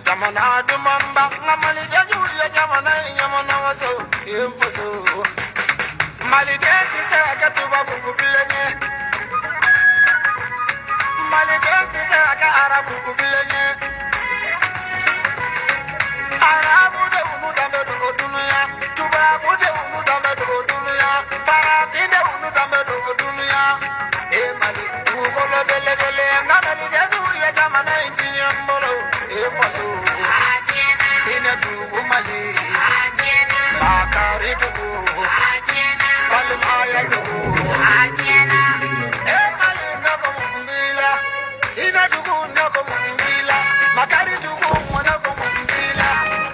Jamana dumamba ngamali jaju ya jamana yamana waso yemposo mali de tisa ka tuba bugu bilenye mali de tisa ka arabu bilenye arabu de unu dambe do dunya tuba bu de unu dambe do dunya parafi de unu dambe do dunya e mali u kolo bele bele ngamali jaju ya jamana yambolo yemposo Bakari dugu, Balimaya dugu, Emali nako mumbila, Ina dugu nako mumbila, Makari dugu nako mumbila,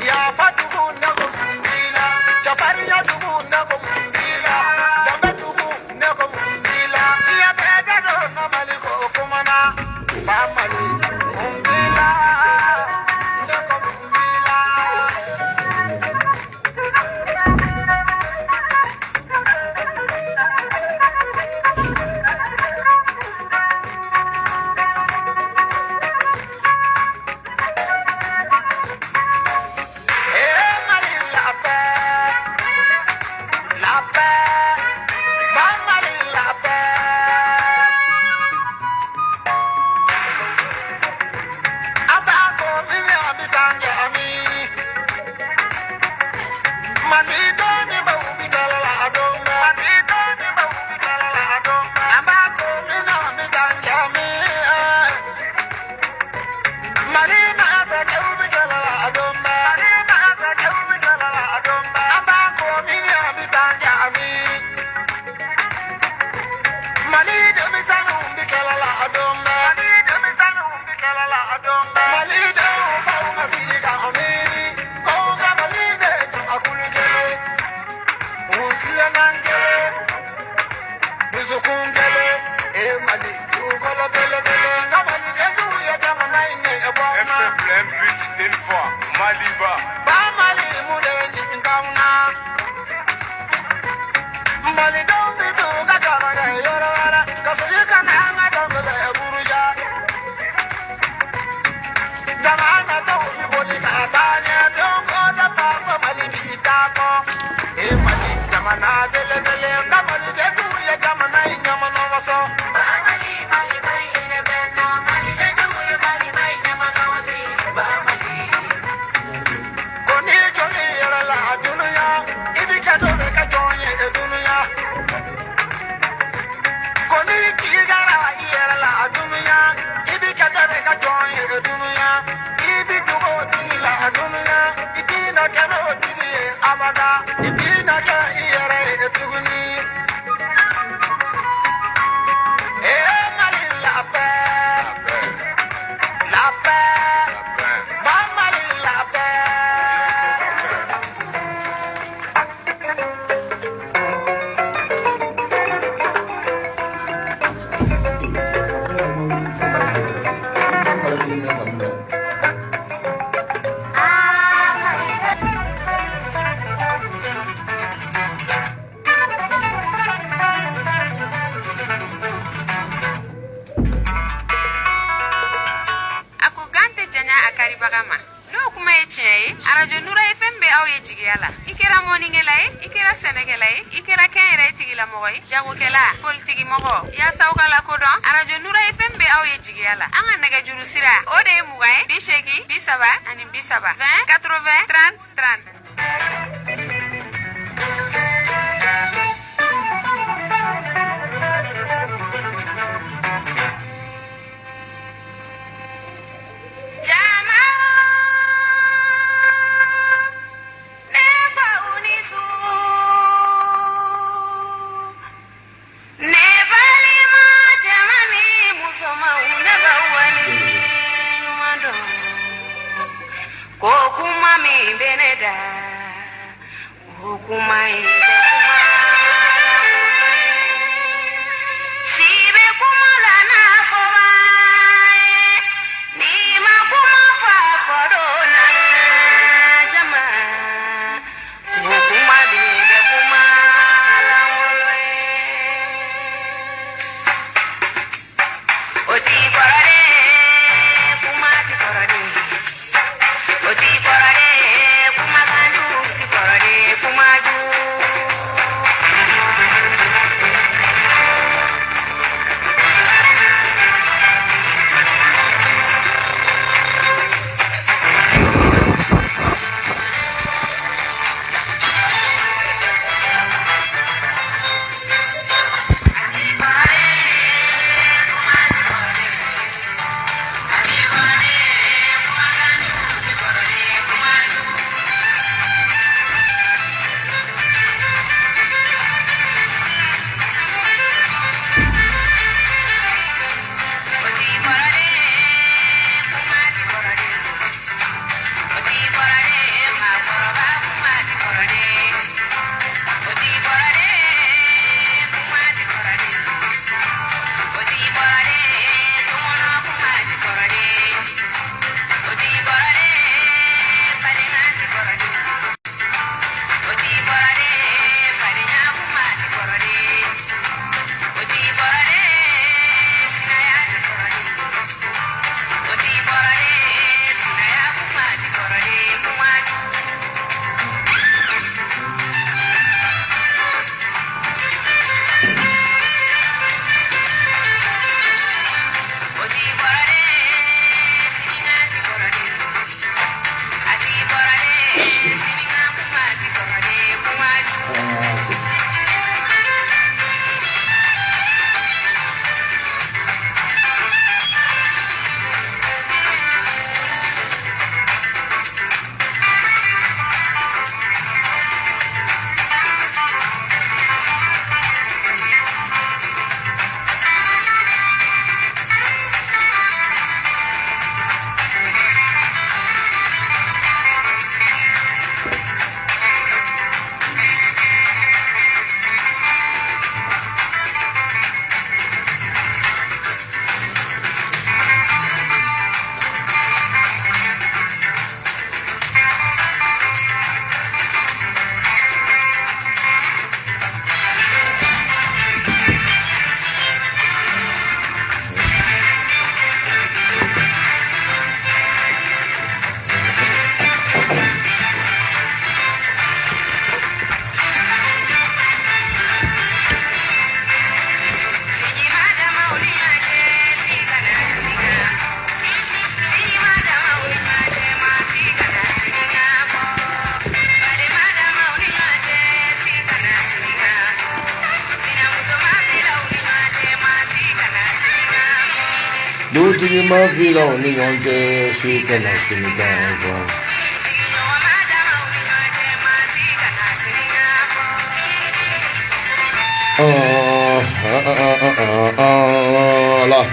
Yafa dugu nako mumbila, Jafari ya dugu nako mumbila, Dambe dugu nako mumbila, Siya beda do na maliko kumana, Bamali mumbila. Radio Nura FM be aw ye jigiyala ikera moningelay ikera senegelay ikera kenre tigila moy jagokela politiki mogo ya sawkala kodon Radio Nura FM be aw ye jigiyala anga nega juru sira ode mugay bi sheki bi saba ani bi saba 20 80 30 30 kuma mi beneda kuma shibe kuma lana foba ni ma kuma fa fodona jama kuma bebe kuma la molwe oti korare kuma ti korare oti korare kuma kandu ti korare kuma ju Dutigi ma fila ni yonke si kana sinika kwa. La.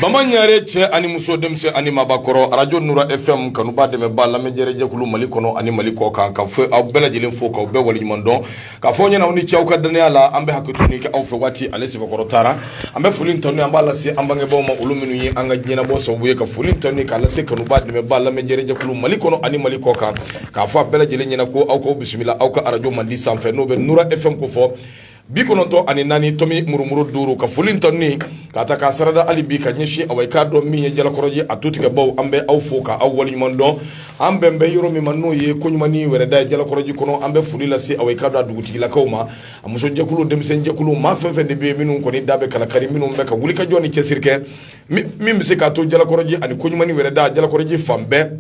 Bamanyare che ani muso demse ani mabakoro radio Nura FM kanu ba deme ba lamé jere jekulu mali kono ani mali ko kan ka fo aw bela jelen fo ka be wali mondo ka fo nyana oni ciaw ka dane ala ambe hakatu ni ka aw fe wati alesi bakoro tara ambe fulin tonu amba la si ambange bo ma uluminu yi anga nyina bo so buye ka fulin tonu ka la se kanu ba deme ba lamé jere jekulu mali kono ani mali ko kan ka fo bela jelen nyina ko aw ko bismillah aw ka radio mandi sanfe no be Nura FM ko fo bikonoto ani nani tomi murumuru duru ka fulin tonni kata ka sarada ali bi ka nyishi awai ka do mi jala koroji atuti ka baw ambe aw foka aw wali mondo ambe mbe yoro mi manno ye kunyumani were da jala koroji kono ambe fulila si awai ka do duguti la kawma amuso jekulu dem sen jekulu ma fefe de be minun ko ni dabe kala kari minun be ka wuli ka joni cesirke mi mse ka to jala koroji ani kunyumani were da jala koroji fambe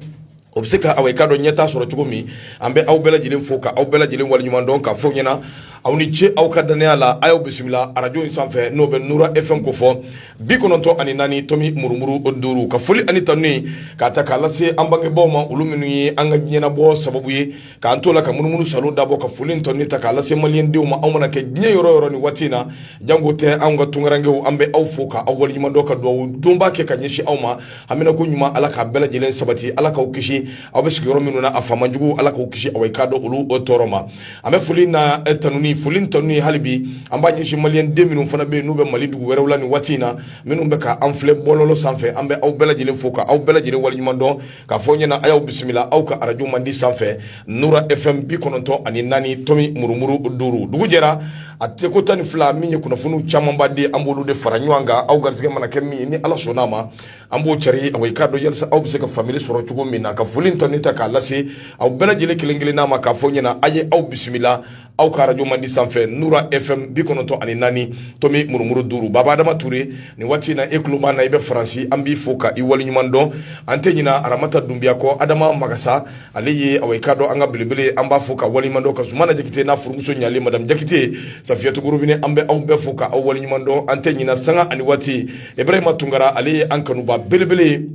obseka awai ka do nyeta soro chugumi ambe aw bela jilin foka aw bela jilin wali nyumando ka fo nyina awni che aw kadane ala ayo bismillah radio sanfe no be Nura FM ko fo bikononto ani nani tomi murumuru duru ka foli ani tanni ka ta kala se ambange boma ulu minu yi anga nyena bo sababu yi ka antola ka munumunu salo dabo ka foli tanni ta kala se malien diu ma awmana ke nye yoro ni watina jango te anga tungarange u ambe au foka awwal nyima doka do domba ke ka nyeshi awma amina ko nyuma ala ka bela jelen sabati ala ka ukishi awbeski yoro minu na afama jugu ala ka ukishi awai kado ulu otoroma ame foli na tanuni foli tanni halibi amba nyeshi malien de minu fana be nube mali dugu wera ni watina minnu bɛ ka an filɛ bɔlɔlɔ sanfɛ an bɛ aw bɛɛ lajɛlen fo ka aw bɛɛ lajɛlen waleɲuman dɔn k'a fɔ ɲɛna a y'aw bisimila aw ka arajo mandi sanfɛ Nura FM 94 tomi murumuru 5 dugu jɛra a tɛ ko 12 min ye kunnafoniw camanba di an b'olu de fara ɲɔgɔn kan aw garisɛgɛ mana kɛ min ye ni ala sɔnn'a ma an b'o cari aw ye k'a dɔn yalisa aw bɛ se ka faamuyali sɔrɔ cogo min na ka foli tɔni ta k'a lase aw bɛɛ lajɛlen kelen kelenna ma k'a fɔ ɲɛna a ye aw bisimila aw ka arajo mandi sanfɛ Nura FM 94 tomi murumuru 5 Baba Adama Ture ni waati na e kulo b'an na i bɛ Faransi an b'i fo ka i waleɲuman dɔn an tɛ ɲina Aramata Dunbiya kɔ Adama Magasa ale ye aw ye k'a dɔn an ka belebele an b'a fo ka waleɲuman dɔn ka Zumana Jakite n'a furumuso ɲalen Madame Jakite Safiyatu Gorobinɛ an bɛ aw bɛɛ fo ka aw waleɲuman dɔn an tɛ ɲina sanga ani waati Ibrahima Tunkara ale ye an kanuba belebele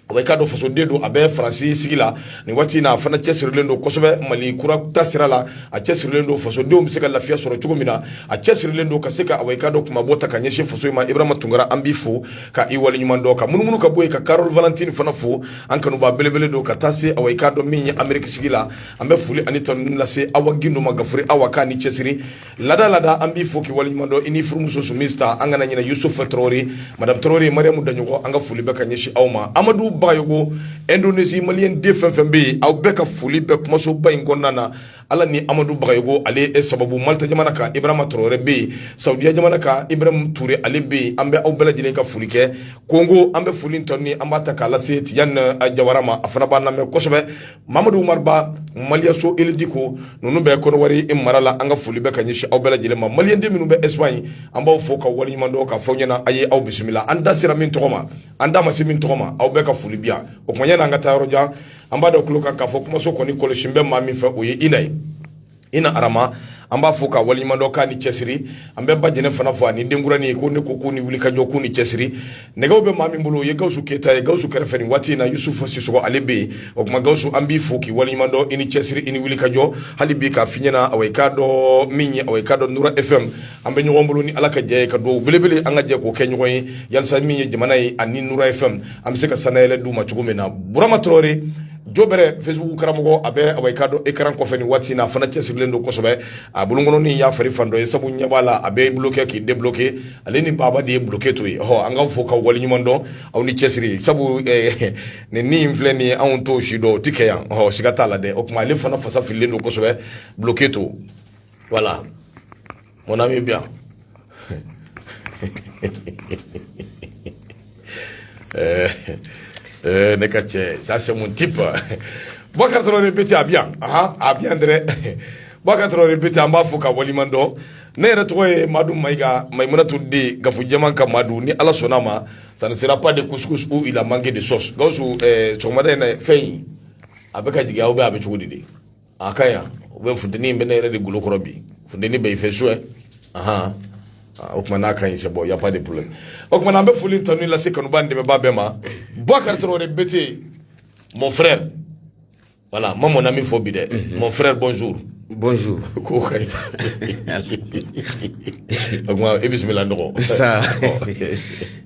aw ye k'a dɔn fasoden don a bɛ Faransi sigi la nin waati na a fana cɛsirilen don kosɛbɛ Mali kura ta sira la a cɛsirilen don fasodenw bɛ se ka lafiya sɔrɔ cogo min na a cɛsirilen don ka se ka aw ye k'a dɔn kumabɔ ta ka ɲɛsin faso in ma Ibrahima Tunkara an b'i fo ka i waleɲuman dɔn ka munumunu ka bɔ yen ka Carole Valentine fana fo an kanuba belebele don ka taa se aw ye k'a dɔn min ye Amérique sigi la an bɛ foli ani tanuni lase Awa Gindo ma Gafuri Awa k'a ni cɛsiri lada an b'i fo k'i waleɲuman dɔn i ni furumuso Sumista an kana ɲina Yusufa Traoré Madame Traoré Mariamu Daɲɔgɔn an ka foli bɛ ka ɲɛsin aw ma Amadou Bagayogo Indonésie malien de fɛn bɛ yen aw bɛɛ ka foli bɛ kumasoba in kɔnɔna na ala ni Amadou Bagayogo ale sababu Malta jamana kan Ibrahima Traoré bɛ yen Saudiya jamana kan Ibrahima Touré ale bɛ yen an bɛ aw bɛɛ lajɛlen ka foli kɛ Congo an bɛ foli tɔni an b'a ta k'a lase Tidiane Jawara ma a fana b'a lamɛn kosɛbɛ Mamadou Umar Ba Maliyaso Elidiko ninnu bɛ Kɔnɔwari mara la an ka foli bɛ ka ɲɛsin aw bɛɛ lajɛlen ma malien den minnu bɛ Espagne an b'aw fo ka waleɲuman dɔn ka fɔ ɲɛna a ye aw bisimila an da sera min tɔgɔ ma an da ma se min tɔgɔ ma aw bɛɛ ka foli bi yan o kuma y'an ka taa yɔrɔ jan an b'a dɔn tulo kan k'a fɔ kumaso kɔni kɔlɔsi bɛ maa min fɛ o ye Ina Arama an b'a fo ka waleɲuman dɔn k'a ni cɛsiri an bɛ ba jɛnɛ fana fɔ ani denkurani ko ne ko k'u ni wuli ka jɔ k'u ni cɛsiri nɛgɛw bɛ maa min bolo o ye Gawusu Keyita ye Gawusu kɛrɛfɛ nin waati in na Yusufu Sisɔgɔ ale bɛ yen o kuma Gawusu an b'i fo k'i waleɲuman dɔn i ni cɛsiri i ni wuli ka jɔ hali bi k'a f'i ɲɛna aw ye k'a dɔn min ye aw ye k'a dɔn Nura FM an bɛ ɲɔgɔn bolo ni ala ka jɛ ye ka dugawu belebele an ka jɛ k'o kɛ ɲɔgɔn ye yalisa min ye jamana ye ani Nura FM an bɛ se ka sanayɛlɛ d'u ma cogo min na Burama Traoré jo bɛrɛ Facebook karamɔgɔ a bɛ aw ye k'a dɔn écran kɔfɛ nin waati in na a fana cɛsirilen don kosɛbɛ a bolonkɔnɔnin y'a fari fan dɔ ye sabu ɲɛ b'a la a bɛ bloqué k'i débloqué ale ni Baba de ye bloqué to ye an k'aw fo ka waleɲuman dɔn aw ni cɛsiri sabu nin in filɛ nin ye anw t'o si dɔn o ti kɛ yan siga t'a la dɛ o kuma ale fana fasa fililen don kosɛbɛ bloqué to voilà mon ami bien ne ka cɛ ça c'est mon type Boubacar Traoré Bete a bien dɛrɛ Boubacar Traoré Bete an b'a fo ka waleɲuman dɔn ne yɛrɛ tɔgɔ ye Madu Mayiga Mayimunatu den Gafu Jɛman ka Madu ni ala sɔnna ma ça ne sera pas de couscous où il a manqué de sauce Gawusu sɔgɔmada in na fɛn in a bɛ ka jigin aw bɛ a bɛ cogo di de a ka yan u bɛ funteni in bɛ ne yɛrɛ de golo kɔrɔ bi funteni bɛ i fɛ so o kuma n'a ka ɲi c'est bon y a pas de problème o kuma an bɛ foli tanu lase kanuba ni dɛmɛba bɛɛ ma Boubacar Traoré Bete mon frère voilà moi mon ami fo bi dɛ mon frère bonjour ko ka ɲi o kuma i bisimila nɔgɔ sa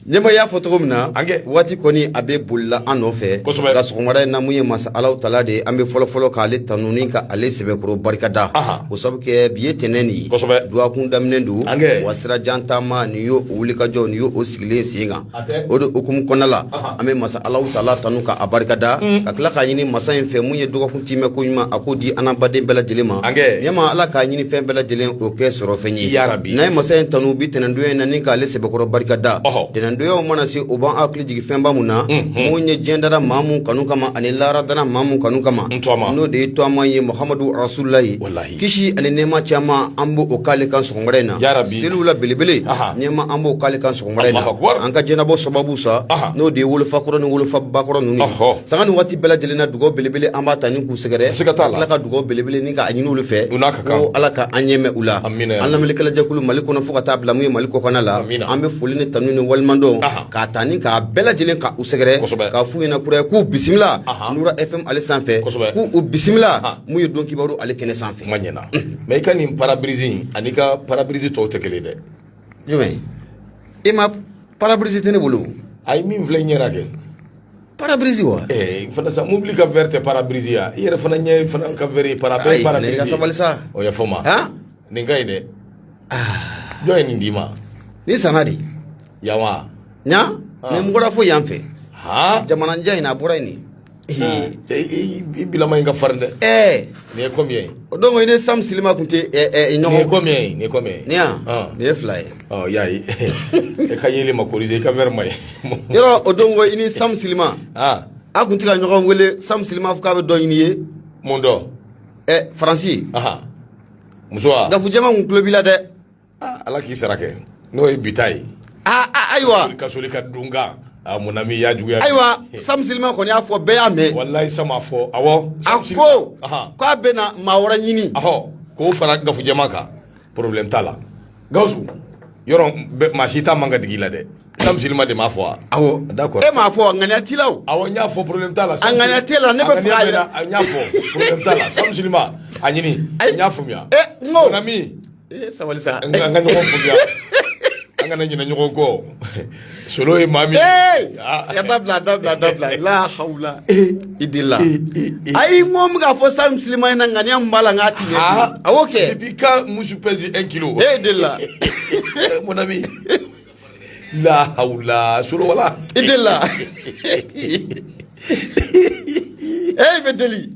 ɲɛma y'a fɔ cogo min na waati kɔni a bɛ bolila an nɔfɛ nka sɔgɔmada in na mun ye masa Alahu Taala de an bɛ fɔlɔfɔlɔ k'ale tanu ni ka ale sɛbɛkɔrɔ barikada o sabu kɛ bi ye tɛnɛ nin ye duwakun daminɛ don wa sirajan taama nin y'o wulikajɔ nin y'o sigilen sen kan o de hukumu kɔnɔna la an bɛ masa Alahu Taala tanu ka a barikada ka tila k'a ɲini masa in fɛ mun ye dɔgɔkun timɛ ko ɲuman a k'o di an baden bɛɛ lajɛlen ma ɲɛma ala k'a ɲini fɛn bɛɛ lajɛlen o kɛ sɔrɔ fɛn ye n'a ye masa in tanu bi tɛnɛndonya in na ni k'ale sɛbɛkɔrɔ barikada tɛnɛndonyaw mana se o b'an hakili jigin fɛnba mun na mun ye diɲɛ dara maa mun kanu kama ani lahara dara maa mun kanu kama n'o de ye tɔgɔma ye Muhamadu Rasululahi kisi ani nɛɛma caman an b'o k'ale kan sɔgɔmada in na seliw la belebele nɛɛma an b'o k'ale kan sɔgɔmada in na an ka diɲɛnabɔ sababu sa n'o de ye wolofakɔrɔ ni wolofabakɔrɔ ninnu sanga ni waati bɛɛ lajɛlen na dugawu belebele an b'a ta ni k'u sɛgɛrɛ ka tila ka dugawu belebele ni k'a ɲini olu fɛ ko ala ka an ɲɛmɛ u la an lamɛnnikɛla jɛkulu Mali kɔnɔ fo ka taa bila mun ye Mali kɔkan la an bɛ foli ni tanu ni walimadɔn k'a ta ni k'a bɛɛ lajɛlen ka u sɛgɛrɛ k'a f'u ɲɛna kura k'u bisimila Nura FM ale sanfɛ k'u bisimila mun ye don kibaru ale kɛnɛ sanfɛ ma ɲɛna mais i ka nin parabrise ani ka parabrise tɔw tɛ kelen dɛ jumɛn e ma parabrise tɛ ne bolo ayi min filɛ ɲɛna kɛ parabrise wa fana sa mobili ka verre tɛ parabrise ya i yɛrɛ fana ɲɛ fana ka verre parabrise ne ka sabali sa o ya fɔ ma nin ka ɲi dɛ jɔn ye nin d'i ma ni sanna de yawa ɲa nin bɔra fo yan fɛ jamanajan in a bɔra yen i bilama in ka farin dɛ nin ye combien ye donc i ni Sam Silima kun tɛ ɲɔgɔn nin ye combien ye nin ye combien nin yan nin ye 2 ye yayi e ka yeli ma corriger i ka verre ma ye yɔrɔ o don i ni Sam Silima a kun tɛ ka ɲɔgɔn wele Sam Silima fo k'a bɛ dɔ ɲini ye mun dɔ Faransi muso wa gafu jama kun tulo b'i la dɛ ala k'i sara kɛ n'o ye bita ye ayiwa ka soli ka dunga mon ami y'a juguya ayiwa Sam Silima kɔni y'a fɔ bɛɛ y'a mɛn wallahi Sam a fɔ awɔ a ko k'a bɛna maa wɛrɛ ɲini k'o fara gafu jama kan problème t'a la Gawusu yɔrɔ maa si t'a man ka digi la dɛ Sam Silima de m'a fɔ wa awɔ d'accord e m'a fɔ ŋaniya t'i la o awɔ n y'a fɔ problème t'a la a ŋaniya t'e la ne bɛ fɛ k'a yira n y'a fɔ problème t'a la Sam Silima a ɲini n y'a faamuya n ko mon ami sabali sa an ka ɲɔgɔn faamuya an kana ɲinɛ ɲɔgɔn kɔ solo ye maa min ya dabila la hawla idilla ayi n ko n bɛ k'a fɔ Sam Silima ɲɛna ŋaniya min b'a la n k'a ti ɲɛ awɔ kɛ depuis quand musu pèse 1 kilo idilla mon ami la hawla solo wala idilla bɛ deli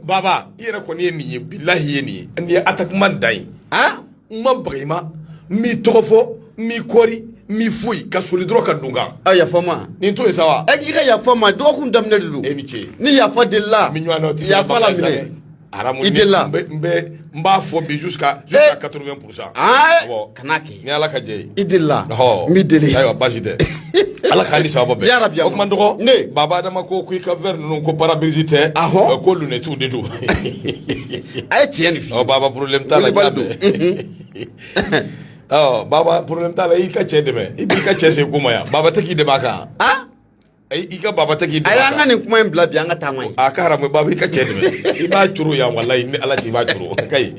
baba i yɛrɛ kɔni ye nin ye bilahi ye nin ye nin ye attaquement dan ye n ma baga i ma n m'i tɔgɔ fɔ n m'i kɔri n m'i foyi ka soli dɔrɔn ka don kan yafa n ma nin to yen sa wa k'i ka yafa n ma dɔgɔkun daminɛ de don e ni ce ni yafa delila min ɲɔgɔn na o tɛ yafa la minɛ haramu i delila n b'a fɔ bi jusqu'à 80% kana kɛ ni ala ka jɛ ye i delila n b'i deli ayiwa baasi tɛ ala k'a ni sababa bɛɛ yarabi o kuma dɔgɔ baba adama ko k'i ka verre ninnu ko parabrise tɛ ko lunettiw de don a ye tiɲɛ nin f'i baba problème t'a la baba problème t'a la i ka cɛ dɛmɛ i b'i ka cɛ se ko ma yan baba tɛ k'i dɛmɛ a kan i ka baba tɛ k'i dɛmɛ a kan an ka nin kuma in bila bi an ka taa ŋa ye a ka haramu baba i ka cɛ dɛmɛ i b'a curu yan walayi ni ala cɛ i b'a curu ka ɲi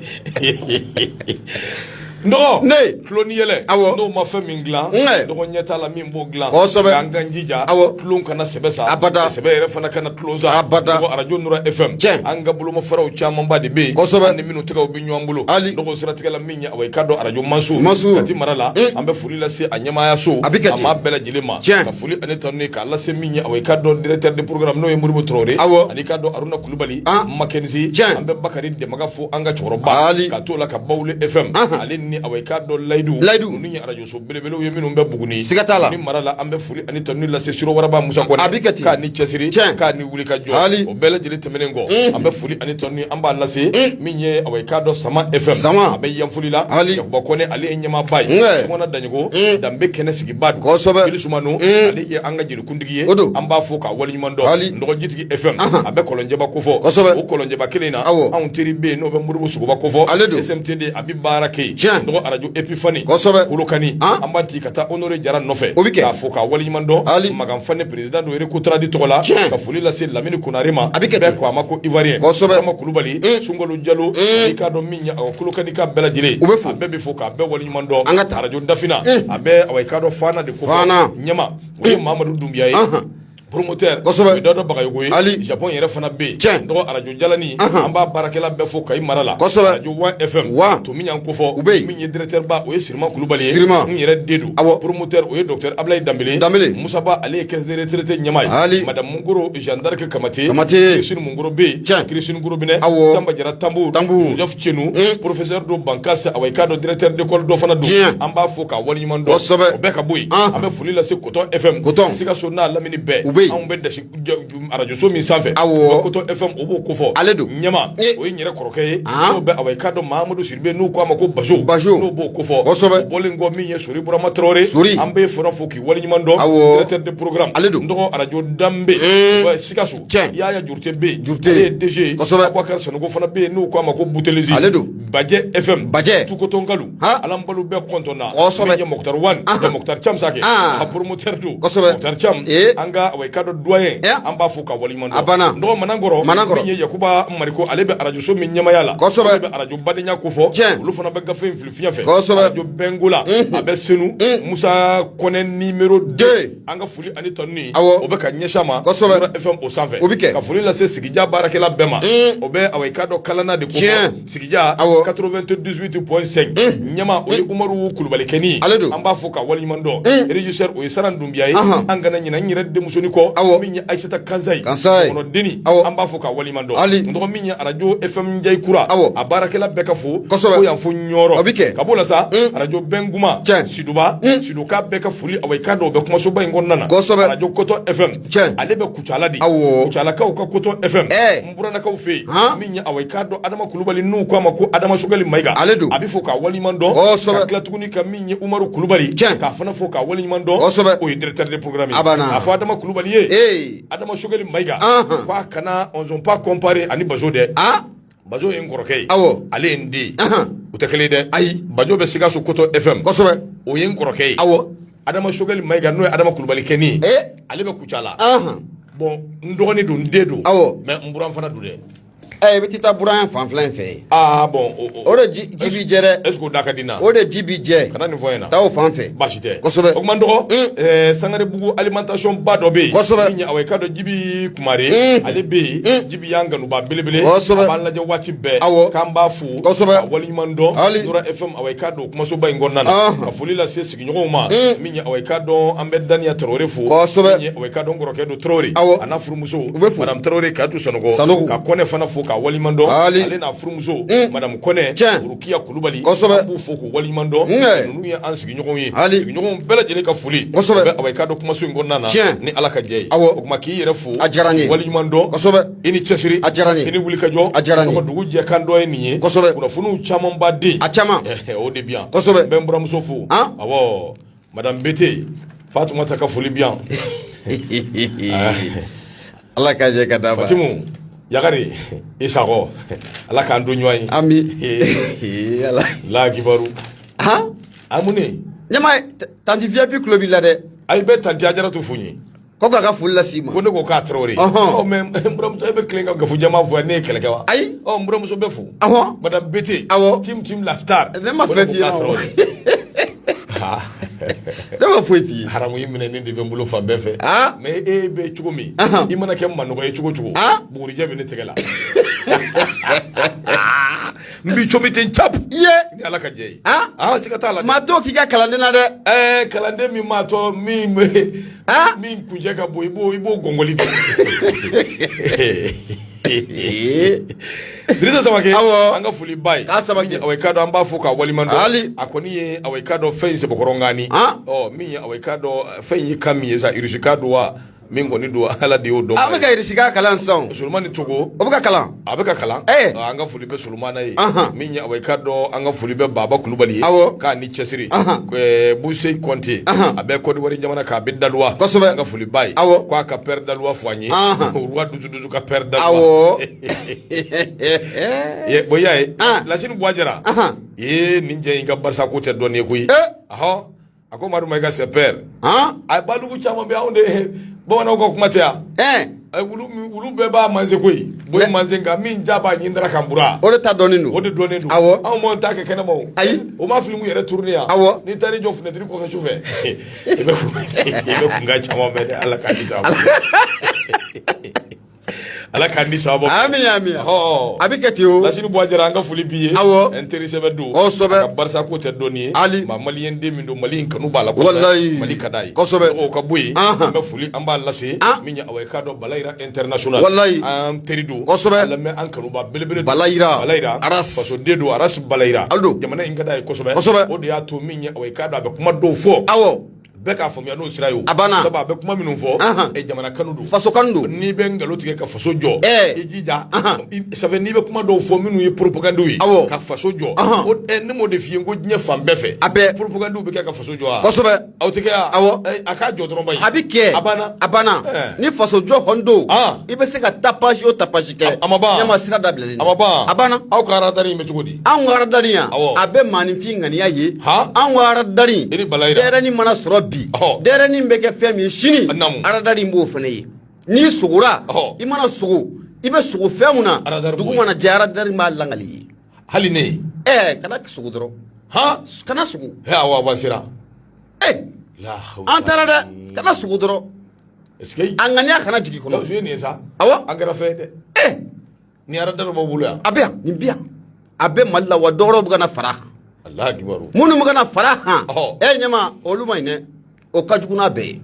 nɔgɔ ne tulo ni yɛlɛ n'o ma fɛn min dilan nɔgɔ ɲɛ t'a la min b'o dilan k'an kan jija tulon kana sɛbɛ sa sɛbɛ yɛrɛ fana kana tulon sa nɔgɔ arajo Nura FM an ka bolomafaraw camanba de bɛ yen an ni minnu tɛgɛw bɛ ɲɔgɔn bolo nɔgɔ siratigɛ la min ye awɔ i ka dɔn arajo Mansu Kati mara la an bɛ foli lase a ɲɛmaaya so a maa bɛɛ lajɛlen ma ka foli ani tanu k'a lase min ye awɔ i ka dɔn directeur de programme n'o ye Modibo Traoré ani ka dɔn Aruna Kulubali Mackenzie an bɛ Bakari Dɛmaga fo an ka cɛkɔrɔba ka t'o la ka Bawule FM ale ni awɔ i ka dɔn Layidu ninnu ye arajo so belebelew ye minnu bɛ Buguni siga t'a la ni mara la an bɛ foli ani tanu lase Siro Waraba Musa Kɔnɛ k'a ni cɛsiri k'a ni wuli ka jɔ o bɛɛ lajɛlen tɛmɛnen kɔ an bɛ foli ani tanu an b'a lase min ye awɔ i ka dɔn Sama FM a bɛ yanfoli la Yakuba Kɔnɛ ale ye ɲɛmaaba ye Sɔngɔna Daɲogo Danbe kɛnɛ sigiba don Bili Sumano ale ye an ka jelikuntigi ye an b'a fɔ k'a waleɲuman dɔn Nɔgɔjitigi FM a bɛ Kɔlɔnjɛba kofɔ o Kɔlɔnjɛba kelen na anw teri bɛ yen n'o bɛ Modibo Suguba kofɔ SMTD a bɛ baara kɛ yen nɔgɔ arajo Epifani Kolokani an b'a di ka taa Honoré Jara nɔfɛ k'a fɔ k'a waleɲuman dɔn Magan Fane président do Yɛrɛ Kotaradi tɔgɔ la ka foli lase Lamini Konare ma bɛɛ ko a ma ko Ivoirien Adama Kulubali Sunkalo Jalo i k'a dɔn min ye awɔ Kolokani ka bɛɛ lajɛlen a bɛɛ bɛ fɔ k'a bɛɛ waleɲuman dɔn arajo Dafina a bɛɛ awɔ i k'a dɔn Fana de kofɔ ɲɛma o ye Mamadu Dunbiya ye promoteur Dɔdɔ Bagayogo ye Japon yɛrɛ fana bɛ yen nɔgɔ arajo Jalani an b'a baarakɛla bɛɛ fo Kayi mara la arajo 1 FM to min y'an kofɔ min ye directeur ba o ye Sirima Kulubali ye n yɛrɛ den don promoteur o ye docteur Ablaye Dambele Musaba ale ye caisse de retraite ɲɛma ye madame Mungoro Jeanne d'Arc Kamate Christine Mungoro bɛ yen Christine Gorobinɛ Samba Jara Tambour Joseph Tienu professeur do Bankase awɔ i k'a dɔn directeur d'école dɔ fana don an b'a fɔ k'a waleɲuman dɔn o bɛɛ ka bɔ yen an bɛ foli lase Coton FM Sikaso n'a lamini bɛɛ be an be dasi radio so min sanfɛ koto fm o b'o ko fɔ ale do ɲɛma o ye yɛrɛ kɔrɔkɛ ye n'o bɛ away kadɔ mahamadu siribe n'u ko a ma ko bazo n'o b'o ko fɔ o bɔlen kɔ min ye sori burama tarawele an bɛ fɔra fo k'i waleɲuman dɔn directeur de programme ale do n tɔgɔ radio danbe sikaso yaya jurute be ale ye DG abubakar sanogo fana be n'u ko a ma ko butelezi ale do bajɛ fm tukoto ngalu alan balu bɛɛ kɔntɔn na min ye Mokhtar Wan de Mokhtar Cham sake a promoteur do Mokhtar Cham an ka away kadɔ doyen an b'a fo ka waleɲuman dɔn ndɔgɔ Manangɔrɔ min ye Yakuba Mariko ale bɛ radio so min ɲɛmaya la ale bɛ radio badenya ko fɔ olu fana bɛ gafe in fili fiɲɛ fɛ radio Bengola a bɛ Senu Musa Kɔnɛ numéro 2 an ka foli ani tɔnni o bɛ ka ɲɛsin a ma Nura FM o sanfɛ ka foli lase Sigija baarakɛla bɛɛ ma o bɛ away kadɔ kalanna de ko fɔ Sigija 98.5 ɲɛma o ye Umaru Kulubali kɛni an b'a fo ka waleɲuman dɔn régisseur o ye Saran Dumbiya ye an kana ɲinɛ n yɛrɛ denmusoni kɔ min ye Aïssata Kansayi kɔnɔdeni an b'a fo ka waleɲuman dɔn n tɔgɔ min ye radio FM Njayikura a baarakɛla bɛɛ ka fo fo yan fo ɲɔrɔ ka b'o la sa radio Bɛnkuma Siduba Siduka bɛɛ ka foli away kadɔ bɛ kumasoba in kɔnɔna na radio Koto FM ale bɛ Kucala di Kucalakaw ka Koto FM n buranakaw fɛ yen min ye away kadɔ Adama Kulubali n'u ko a ma ko Adama Sogɛli Mayiga a bɛ fo ka waleɲuman dɔn ka tila tuguni ka min ye Umaru Kulubali k'a fana fo ka waleɲuman dɔn o ye directeur de programme ye a fɔ Adama Kulubali ye Adama Sogɛli Mayiga k'a kana on sont pas comparer ani Bazo dɛ Bazo ye n kɔrɔkɛ ye ale ye n den u tɛ kelen dɛ ayi Bazo bɛ Sikaso Koto FM o ye n kɔrɔkɛ ye Adama Sogɛli Mayiga n'o ye Adama Kulubali kɛni ye ale bɛ Kucala bon n dɔgɔnin don n den don mais n buran fana don dɛ i bɛ taa buran fan fila in fɛ bon o de ji bi jɛ dɛ est-ce que o da ka di na o de ji bi jɛ kana nin fɔ n ɲɛna taa o fan fɛ baasi tɛ kosɛbɛ o tuma n dɔgɔ Sangarebugu alimentation ba dɔ bɛ yen kosɛbɛ min ye away kadɔ Jibi Kumare ale bɛ yen Jibi y'an ganuba belebele a b'an lajɛ waati bɛɛ k'an b'a fo ka waleɲuman dɔn Nura FM away kadɔ kumasoba in kɔnɔna na ka foli lase sigiɲɔgɔnw ma min ye away kadɔ an bɛ Daniya Tarawele fo min ye away kadɔ n kɔrɔkɛ don Tarawele a n'a furumuso madame Tarawele Kayatu Sanogo ka Kɔnɛ fana fo ka waleɲuman dɔn ale n'a furumuso madame Kɔnɛ Urukiya Kulubali an b'u fo k'u waleɲuman dɔn ninnu ye an sigiɲɔgɔnw ye sigiɲɔgɔnw bɛɛ lajɛlen ka foli bɛ away kadɔ kumaso in kɔnɔna na ni Ala ka jɛ ye o tuma k'i yɛrɛ fo waleɲuman dɔn i ni cɛsiri i ni wulikajɔ ka dugu jɛkan dɔ ye nin ye kunnafoniw caman b'a den o de bi yan n bɛ n buramuso fo awɔ madame Bete Fatumata ka foli bi yan Ala ka jɛ ka d'a ma Fatimu Yakari Isakɔ Ala k'an don ɲɔgɔn ye ami la kibaru amune ɲama tanti VIP club b'i la dɛ ayi bɛ tanti Ajaratu fo n ye ko k'a ka foli las'i ma ko ne ko k'a Tarawele mais n buramuso e bɛ tilen ka gafu jama fɔ ne ye kɛlɛkɛ wa ayi n buramuso bɛ fo madame Bete team la star ne ma fɛn f'i ye ne ma foyi f'i ye haramu in minɛ ne de bɛ n bolo fan bɛɛ fɛ mais e bɛ cogo min i mana kɛ manɔgɔ ye cogo cogo bugurijɛ bɛ ne tɛgɛ la n bi comi ten cap ni Ala ka jɛ ye siga t'a la maa dɔw k'i ka kalanden na dɛ kalanden min m'a tɔ min kunjɛ ka bon i b'o gɔngɔli dɔn Dirisa Samake an ka foli ba ye away kadɔ an b'a fo ka waleɲuman dɔn a kɔni ye away kadɔ fɛn in sɛbɛkɔrɔ ngani min ye away kadɔ fɛn in ye kan min ye sa irusika don wa min kɔni don Ala de y'o dɔn a bɛ ka irusika kalan sisan Solomani Togo o bɛ ka kalan a bɛ ka kalan an ka foli bɛ Solomana ye min ye away kadɔ an ka foli bɛ Baba Kulubali ye k'a ni cɛsiri Buse Kɔnte a bɛ Côte d'Ivoire jamana k'a bɛ Daluwa an ka foli ba ye k'a ka père Daluwa fɔ an ye Roi Dusu ka père Daluwa bon y'a ye Lasini Buwajara nin jɛ in ka Barisa ko tɛ dɔɔnin ye koyi a ko Madu Mayiga c'est père a ye balugu caman bɛ anw de bamananw ka kuma tɛ yan wulu bɛɛ b'a manse koyi boyi manse nka min ja b'a ɲindara kan bura o de ta dɔɔnin don o de dɔɔnin don anw m'anw ta kɛ kɛnɛma o ayi o ma filimu yɛrɛ tourner yan n'i taar'i jɔ fenêtre kɔfɛ sufɛ i bɛ kunkan caman mɛn dɛ Ala k'a ci ta Ala k'an di sababu ami a bɛ kɛ ten o Lasini Buwajara an ka foli b'i ye n teri sɛbɛ don ka Barisa ko tɛ dɔɔnin ye maa maliyɛn den min don Mali in kanu b'a la kosɛbɛ Mali ka d'a ye o ka bɔ yen an bɛ foli an b'a lase min ye away kadɔ Balayira international an teri don a lamɛn an kanuba belebele Balayira faso den don Aras Balayira jamana in ka d'a ye kosɛbɛ o de y'a to min ye away kadɔ a bɛ kuma dɔw fɔ bɛɛ k'a faamuya n'o sira ye o. A banna. sabu a bɛ kuma minnu fɔ. jamana kanu don. faso kanu don. n'i bɛ nkalon tigɛ ka faso jɔ. i jija. ça fait n'i bɛ kuma dɔw fɔ minnu ye propagande ye. awɔ ka faso jɔ. ne m'o de f'i ye ko diɲɛ fan bɛɛ fɛ. a bɛɛ propagande bɛ kɛ ka faso jɔ wa. kosɛbɛ. aw tɛ kɛ yan. awɔ a k'a jɔ dɔrɔn ba ye. a bɛ kɛ. a banna. a banna. ni faso jɔ kɔni don. i bɛ se ka tapage o tapage kɛ. a ma ban. ɲɛma sira dabilalen. a ma ban. a banna. aw ka radari in bɛ cogo di. anw ka radari yan. awɔ. a bɛ maaninfin ŋaniya ye. anw ka radari. i ni balayi la. denyɛrɛnin mana sɔrɔ bi. denyɛrɛnin bɛ kɛ fɛn min ye sini. radari in b'o fana ye. n'i sogora. i mana sogo. i bɛ sogo fɛn mun na. dugu mana jɛ radari b'a langali ye. hali ne. kana sogo dɔrɔn. kana sogo. awɔ a b'a sera. an taara dɛ. kana sogo dɔrɔn. est-ce que. a ŋaniya kana jigin kɔnɔ. o ye nin ye sa. awɔ. an kɛra fɛn ye dɛ. ni radari b'aw bolo yan. a bɛ yan nin bɛ yan. a bɛ mali la wa dɔwɛrɛw bɛ ka na fara a kan. Alahu akibaru. minnu bɛ ka na fara a kan. ɲɛma olu ma ɲi dɛ. o ka jugu n'a bɛɛ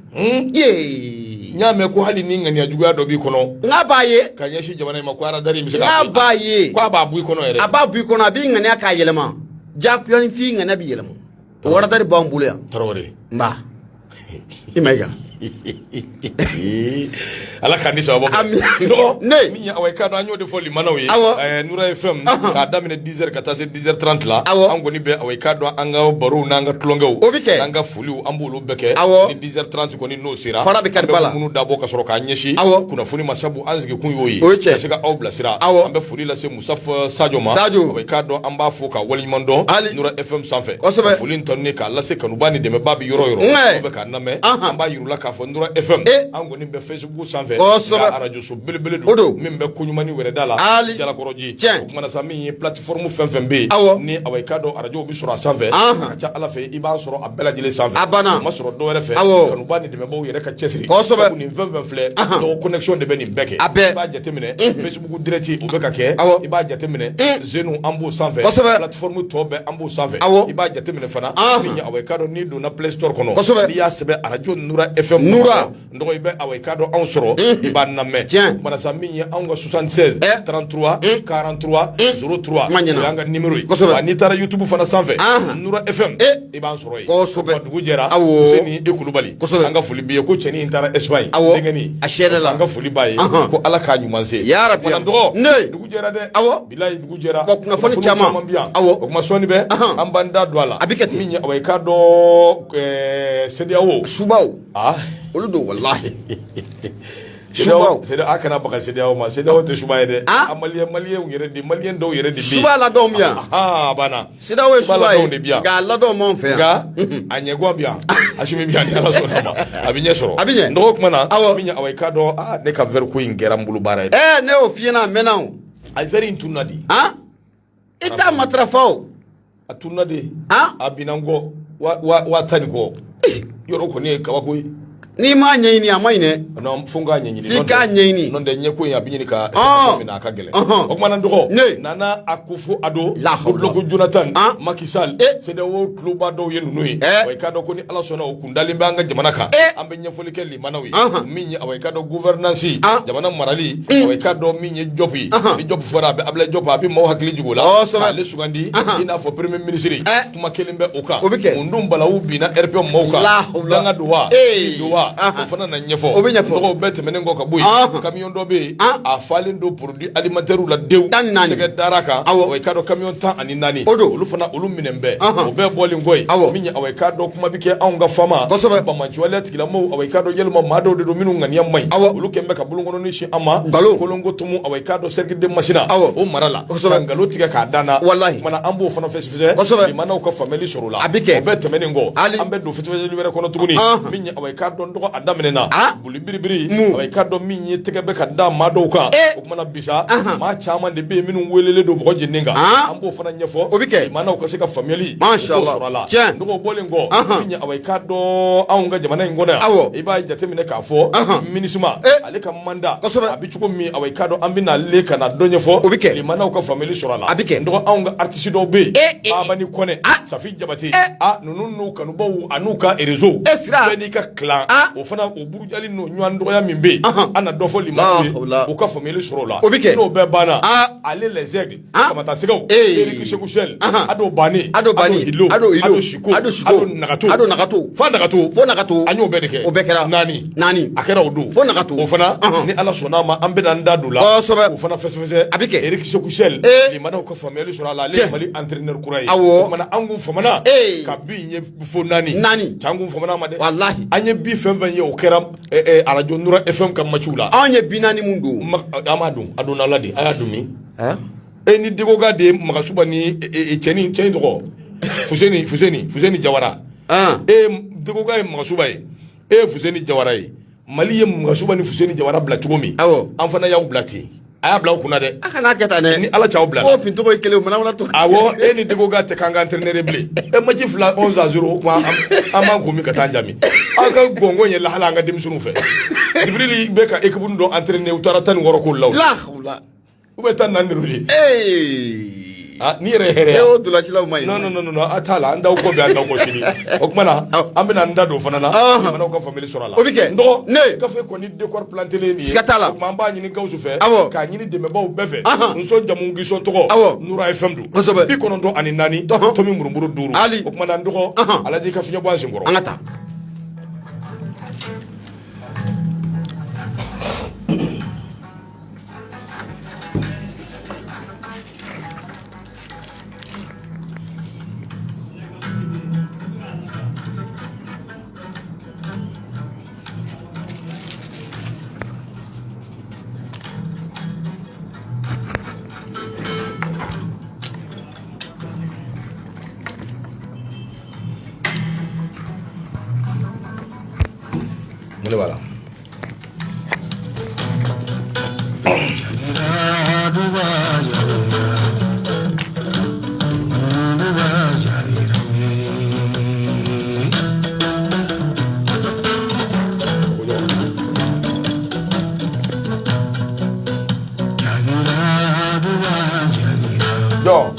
ye. n y'a mɛn ko hali ni ŋaniya juguya dɔ b'i kɔnɔ. n k'a b'a ye. ka ɲɛsin jamana in ma ko radari bɛ se ka. n k'a b'a ye. ko a b'a bɔ i kɔnɔ yɛrɛ. a b'a bɔ i kɔnɔ a b'i ŋaniya k'a yɛlɛma. diyagoyanifin ŋaniya bɛ yɛlɛma. o radari b'an bolo yan. Tarawele. n ba. i ma i kan. ala k'a ni sababu kɛ. ne. min ye awɔ i k'a dɔn an y'o de fɔ limanaw ye. Nura FM k'a daminɛ 10h ka taa se 10h30 la. an kɔni bɛ awɔ i k'a dɔn an ka barow n'an ka tulonkɛw. o bɛ kɛ. n'an ka foliw an b'olu bɛɛ kɛ. ni 10h30 kɔni n'o sera. fara bɛ kari ba la. an bɛ minnu dabɔ ka sɔrɔ k'a ɲɛsin. kunnafoni ma sabu an sigikun y'o ye. o ye tiɲɛ. ka se ka aw bilasira. an bɛ foli lase Musafa Sajo ma. awɔ i k'a dɔn an b'a fɔ ka waleɲuman dɔn. Nura FM sanfɛ. kosɛbɛ. foli in tɔnni k'a lase kanuba ni dɛmɛba bɛ yɔrɔ yɔrɔ. bɛ k'a lamɛn. an b'a yir'u la k'a fɔ Nura FM. an kɔni bɛ Facebook sanfɛ. nka arajo so belebele don. min bɛ ko ɲuman ni wɛrɛda la. jalakɔrɔji. o kumana sa min ye plateforme fɛn fɛn bɛ yen. ni awɔ i k'a dɔn arajow bɛ sɔrɔ a sanfɛ. a ka ca ala fɛ i b'a sɔrɔ a bɛɛ lajɛlen sanfɛ. a banna. o ma sɔrɔ dɔwɛrɛ fɛ. kanuba ni dɛmɛbaw yɛrɛ ka cɛsiri. kosɛbɛ. sabu nin fɛn fɛn filɛ. dɔgɔ connexion de bɛ nin bɛɛ kɛ. a bɛɛ. i b'a jateminɛ. Facebook direct o bɛ ka kɛ. i b'a jateminɛ. Zenu an b'o sanfɛ. kosɛbɛ. plateforme tɔ bɛɛ an b'o sanfɛ. i b'a jateminɛ fana. min ye awɔ i k'a dɔn n'i donna Play Store kɔnɔ. kosɛbɛ. n'i y'a sɛbɛn arajo Nura FM. Nura. n dɔgɔ i bɛ awɔ i k'a dɔn anw sɔrɔ. i b'a lamɛn. tiɲɛ. kumana min ye anw ka 76 33 43 03. o y'an ka numéro ye. kosɛbɛ. n'i taara YouTube fana sanfɛ. Nura FM. i b'an sɔrɔ yen. kosɛbɛ. dugu jɛra. Useni e Kulubali. kosɛbɛ. an ka foli b'i ye ko cɛnin in taara Espagne. denkɛnin. a seere la. an ka foli b'a ye. ko ala k'a ɲuman se. yarabi. dɔgɔ. ne. dugu jɛra dɛ. awɔ. bilayi dugu jɛra. wa kunnafoni caman bi yan. awɔ. o kuma sɔnni bɛ. an b'an da don a la. a bɛ kɛ ten. min ye awɔ i k'a dɔn CEDEAO. subaw. olu don walahi. CEDEAO a kana baga CEDEAO ma. CEDEAO tɛ suba ye dɛ. a maliyɛn yɛrɛ de maliyɛn dɔw yɛrɛ de bɛ yen. suba ladɔn bi yan. a banna. CEDEAO ye suba ye nka a ladɔn m'anw fɛ yan. nka a ɲɛguwa bi yan. Asimi bi yan ni ala sɔnna ma. a bɛ ɲɛ sɔrɔ. a bɛ ɲɛ. dɔgɔ kuma na. awɔ. min ye awɔ i k'a dɔn ne ka verre ko in kɛra n bolo baara ye. ne y'o f'i ɲɛna a mɛnna o. a verre in tununa de. i t'a matarafa o. a tununa de. a binna n kɔ 10,000 kɔ. yɔrɔ kɔni ye kabako ye. n'i m'a ɲɛɲini a ma ɲi dɛ. non fo n k'a ɲɛɲini. f'i k'a ɲɛɲini. n'o tɛ ɲɛko in a bɛ ɲini ka min na a ka gɛlɛn. o kumana dɔgɔ. Nana Akufo-Addo. Goodluck Jonathan. Macky Sall. CEDEAO tuloba dɔw ye ninnu ye. wa i k'a dɔn ko ni ala sɔnna o kun dalen bɛ an ka jamana kan. an bɛ ɲɛfɔli kɛ limanaw ye. min ye awɔ i k'a dɔn gouvernance. jamana marali. awɔ i k'a dɔn min ye Diop ye. ni Diop fɔra a bɛ Ablaye Diop a bɛ maaw hakili jigin o la. k'ale sugandi. i n'a fɔ premier ministre. kuma kelen bɛ o kan. o bɛ kɛ. mun dun balawu binna RPM maaw kan. danga don wa. don wa. o fana na ɲɛfɔ. o bɛ ɲɛfɔ. dɔgɔw bɛɛ tɛmɛnen kɔ ka bɔ yen. camion dɔ bɛ yen. a falen don produit alimentaire la dew. 14. tɛgɛ dara kan. awɔ i k'a dɔn camion 14. o don. olu fana olu minɛn bɛɛ. o bɛɛ bɔlen kɔ yen. awɔ min ye awɔ i k'a dɔn kuma bɛ kɛ anw ka fama. kosɛbɛ. bamanciwaleya tigilamɔgɔw awɔ i k'a dɔn yɛlɛma maa dɔw de don minnu ŋaniya man ɲi. awɔ olu kɛlen bɛ ka bolonkɔnɔnin sin an ma. nkalon. kolonko tumu awɔ i k'a dɔn cercle de Masina. awɔ o mara la. kosɛbɛ. ka nkalon tigɛ k'a danna. walahi. kumana an b'o fana fɛsɛfɛsɛ. kosɛbɛ. limanaw ka faamuyali sɔrɔ o la. a bɛ kɛ. o bɛɛ tɛmɛnen kɔ. hali an bɛ don fɛsɛfɛsɛli wɛrɛ kɔnɔ tuguni. min ye awɔ i k'a dɔn dɔgɔ a daminɛna. boli biribiri. awɔ i k'a dɔn min ye tɛgɛ bɛ ka da maa dɔw kan. o kumana bisa. maa caman de bɛ yen minnu welelen don mɔgɔ jeninen kan. an b'o fana ɲɛfɔ. o bɛ kɛ. limanaw ka se ka faamuyali. masha Allah. sɔrɔ a la. tiɲɛ. dɔgɔ bɔlen kɔ. min ye awɔ i k'a dɔn anw ka jamana in kɔnɔ yan. awɔ. i b'a jateminɛ k'a fɔ. MINUSMA. ale ka manda. kosɛbɛ. a bɛ cogo min awɔ i k'a dɔn an bɛ n'ale ka na dɔ ɲɛfɔ. o bɛ kɛ. limanaw ka faamuyali sɔrɔ a la. a bɛ kɛ. dɔgɔ anw ka artiste dɔw bɛ yen. Baba ni Kɔnɛ. Safi Jabate. ninnu n'u kanubaw a n'u ka réseau. sira. bɛɛ n'i ka clan. o fana o burujali no ɲɔgɔn dɔgɔya min bɛ yen an na dɔ fɔ limami ye o ka faamuyali sɔrɔ o la n'o bɛɛ banna ale les aigles kamata segaw Eric Shekushel ado bani ado hilo ado shiko ado nagato fa nagato an y'o bɛɛ de kɛ o bɛɛ kɛra naani a kɛra o don fo nagato o fana ni ala sɔnna ma an bɛna an da don la o fana fɛsɛfɛsɛ a bɛ kɛ Eric Shekushel limanaw ka faamuyali sɔrɔ a la ale ye Mali entraîneur kura ye o kumana an kun famana ka bi ɲɛ fo naani can kun famana ma dɛ wallahi an ye bi fɛn fɛn ye o kɛra radio Nura FM ka matchw la an ye bi naani mun don an m'a don a donna la de a y'a don min ni Degoga de Magasuba ni cɛni tɔgɔ Fuseni Jawara Degoga ye Magasuba ye ye Fuseni Jawara ye Mali ye Magasuba ni Fuseni Jawara bila cogo min an fana y'aw bila ten a y'a bila u kunna dɛ a kana kɛ tan dɛ ni ala c'aw bila ko fin tɔgɔ ye kelen o mana to awɔ ni Degoga tɛ kan ka entraîner bilen match fila 11-0 o kuma an b'an kun min ka taa jami an ka gɔngɔn ye lahala an ka denmisɛnninw fɛ Jibrili bɛ ka équipe dɔ entraîner u taara 16 ko la u bɛ taa 4 de ni yɛrɛ hɛrɛ o dolacilaw ma ɲi non a t'a la an daw ko bɛ an daw ko sini o kuma na an bɛna an da don fana na jamanaw ka faamuyali sɔrɔ a la o bɛ kɛ nɔgɔ ne gafe kɔni décor plantelé nin ye siga t'a la o kuma an b'a ɲini Gawusu fɛ k'a ɲini dɛmɛbaaw bɛɛ fɛ Nson Jamu Ngiso tɔgɔ Nura FM don 94 tomi murumuru 5 o kuma na n dɔgɔ Alaji ka fiɲɛ bɔ an senkɔrɔ an ka taa Voilà. Yo.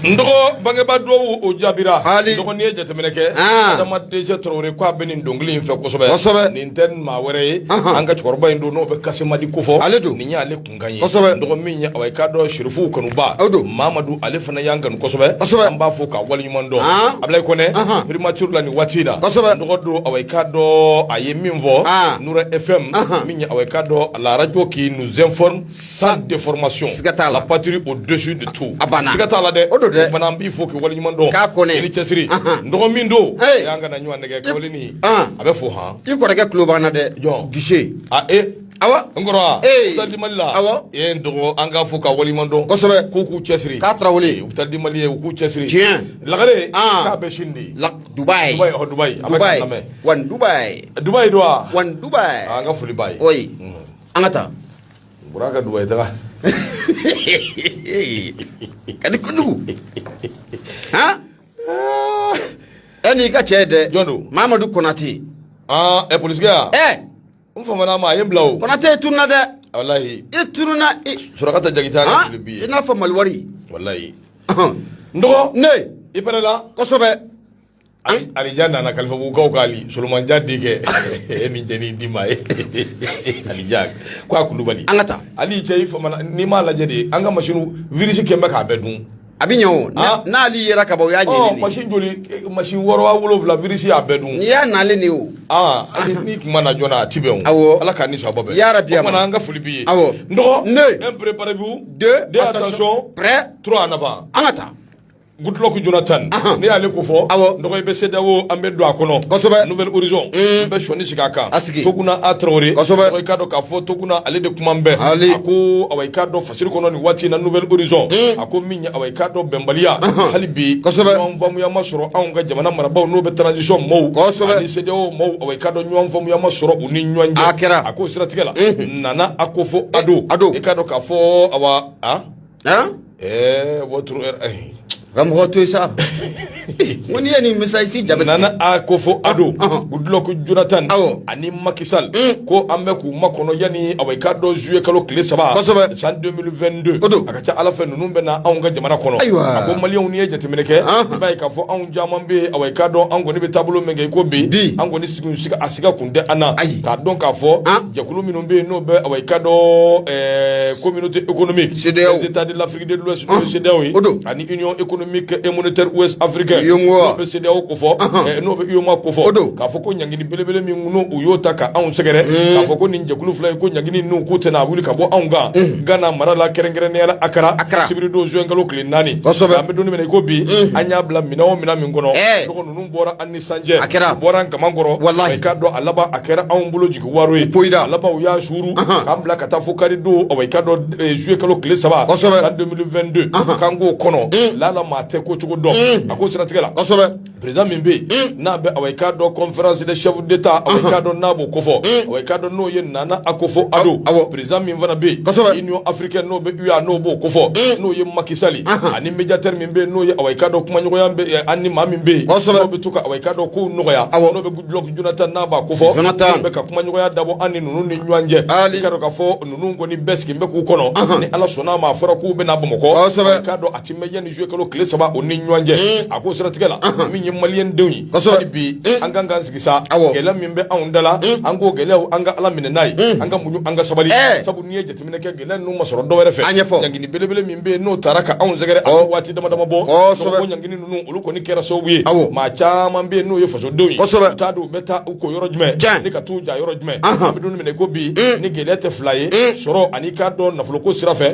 Ndogo bangeba do o jabira ndogo ni jateminɛ kɛ adama deje Traoré ko a bɛ nin dɔnkili in fɛ kosɛbɛ nin tɛ maa wɛrɛ ye an ka cɛkɔrɔba in don n'o bɛ Kasimadi kofɔ nin y'ale kunkan ye ndogo min ye awai ka dɔ Sherifu kanuba Mamadu ale fana y'an kanu kosɛbɛ an b'a fɔ ka waleɲuman dɔn Ablaye Kɔnɛ primature la nin waati in na ndogo do awai ka dɔ a ye min fɔ Nura FM min ye awai ka dɔ la radio qui nous informe sans déformation la patrie au-dessus de tout siga t'a la dɛ mana an b'i fo k'i waleɲuman dɔn k'a kɔnɛ i ni cɛsiri nɔgɔ min don an kana ɲɔgɔn nɛgɛ kawale ni a bɛ fo han i kɔrɔkɛ tulo b'an na dɛ Gise awa n kɔrɔ wa u taa di Mali la n dɔgɔ an k'a fo ka waleɲuman dɔn kosɛbɛ k'u k'u cɛsiri k'a Tarawele u taa di Mali ye u k'u cɛsiri tiɲɛ Lagare k'a bɛ sini de Dubayi a bɛ ka lamɛn wan Dubayi don wa wan Dubayi an ka foli b'a ye oyi an ka taa bɔra ka Dubayi taga kadi kojugu n'i ka cɛ ye dɛ jɔn don Mamadu Konate polisikɛ n famana ma a ye n bila o Konate i tununa dɛ walahi i tununa Surakata Jagita ka tile bi ye i n'a fɔ Maliwari walahi n dɔgɔ ne i pɛrɛla kosɛbɛ Alija nana Kalifabugukaw ka Ali Solomanja denkɛ nin cɛnin di ma ye Alija ko a Kulubali an ka taa Ali cɛ i famana n'i m'a lajɛ de an ka machine virus kɛn bɛ k'a bɛɛ dun a bɛ ɲɛ o n'ale yera ka ban o y'a ɲɛɲini machine joli machine 6 virus y'a bɛɛ dun n'i y'a nalen de o n'i kuma na joona a ti bɛn o Ala k'a ni sababa bɛn yarabi o kumana an ka foli b'i ye n dɔgɔ préparez-vous 2 attention prêt 3 en avant an ka taa Goodluck Jonathan ne ale ko fɔ ndogo be CEDEAO an be do akono Nouvelle Horizon be shoni sigaka toguna Traoré ndogo ikado ka fɔ toguna ale de kuma mbe ako awai kado fasiri kono ni wati na Nouvelle Horizon ako minya awai kado bembalia halibi on vamu ya masoro an ga jamana marabaw no be transition mo ani CEDEAO mo awai kado nyom vamu ya masoro uni nywanje ako siratigela nana ako fɔ ado ikado ka fɔ awa votre Ramroto ça. Woni yani message fi jabe nana akofo ado Goodluck Jonathan ani Macky Sall ko ambe ku makono yani awai kado juillet kalo clé saba san 2022 akacha ala fe nunu be na anga jamana kono ko malion ni ejete meneke bay ka fo an jamambe awai kado ango ni be tablo menge ko be ango ni sika asiga kunde ana ka don ka fo jakulu minumbe no be awai kado communauté économique des états de l'Afrique de l'Ouest CEDEAO ani union économique et monétaire ouest africain no be CEDEAO ko fo no be UEMOA ko fo ka fo ko nyangini belebele mi nguno uyota ka an segere ka fo ko nin jakulu fly ko nyangini no ko tena wuli ka bo anga gana marala kerengere ne ala akara sibiri do jo ngalo kle nani ambe do ni ko bi anya bla mina o mina mi ngono ko nunu bora anni sanje bora ngamangoro e ka do alaba akara an bulo jiku waro alaba uya shuru kambla kata fo kari do o e ka do juillet kalo kle saba en 2022 kango kono lala mate ko chugo do ako sira tigela président mimbe na be awai kado conférence des chefs d'état awai kado nabo kofo awai kado no ye nana akofo ado président mimvana be union africaine no be uya no bo kofo no ye Macky Sall ani médiateur mimbe no ye awai kado kuma nyoya be ani mamimbe no be tuka awai kado ko noya no be Goodluck Jonathan naba kofo no be ka kuma nyoya dabo ani nunu ni nywanje kado ka fo nunu ngoni beski mbe ku kono ni ala sona ma fora ku be na bomoko kado atime ye ni jouer kalo clé saba oni nywanje ako sira tigela mi malien dewi bi anga ngazigisa gela mimbe aundala ango gela anga ala minenai anga munyu anga sabali sabu niye jetimine ke gela no masoro do were fe nyangini belebele mimbe no taraka aun zegere wati dama dama bo so nyangini nunu uluko ni kera so wi ma chama mbe no ye foso dewi tadu beta uko yoro jme ni ka tuja yoro jme abidu ni ko bi ni gela te fly soro anika do na fuloko sirafe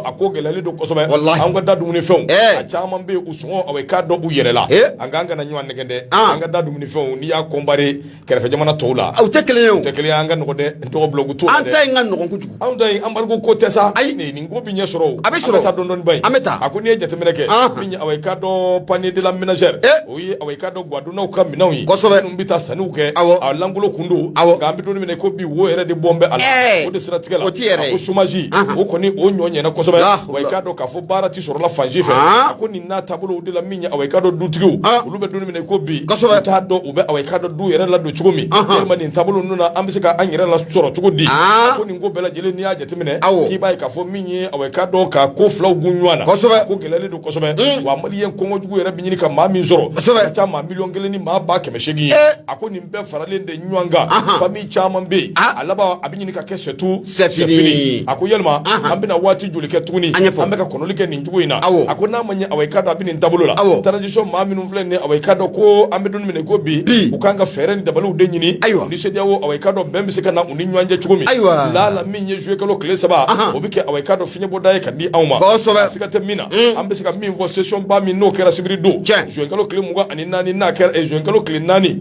ako gela le do kosobe anga dadu ni fe chama mbe usungo awe kado uyerela anga na nywan negende anga dadu mini fon ni ya kombare kerefe jamana tola aw tekele anga no de to blogu to anta nga no ko jugu aw dai ambargo ko tesa ni ngobi nye soro ta don don bay akuni e jete meneke minya awai kado panier de la ménagère oui awai kado gwadu na ka minawi no mbita sanuke alangulo kundu gambi don mine ko bi wo ere de bombe ala o de stratégie la ko chômage o koni o nyonye na kosobe awai kado ka fo barati soro la fanji fe akuni na tabulo de la minya awai kado dutigo ulube doni mine ko bi ta do ube awai kado du yere la do chugomi mani tabulo nuna ambisika anyere la soro chugodi ko ni ngo bela jele ni aje timine ki bai ka fo minyi awai kado ka ko flaw gunwana ko gelele do kosobe wa mali yen kongo jugo yere binyini ka ma mi zoro ta ma million geleni ma ba ke meshegi ako ni mbe farale de nywanga fami chama mbe alaba abinyini ka kese tu c'est fini ako yelma ambe na wati julike tuni ambe ka konolike ni jugo ina ako na manya awai kado abini tabulo la tradition ma minu ne awai kado ko ambe don mine ko bi ukanga fere ni dabalu de nyini ni CEDEAO awai kado bembe sika na uni nywanje chugumi la minye jouer kalo clé saba obike awai kado finye bodaye kadi awma sika temina ambe sika mi vo session ba mi no kera sibiri do jouer kalo clé muga ani nani na kera jouer kalo clé nani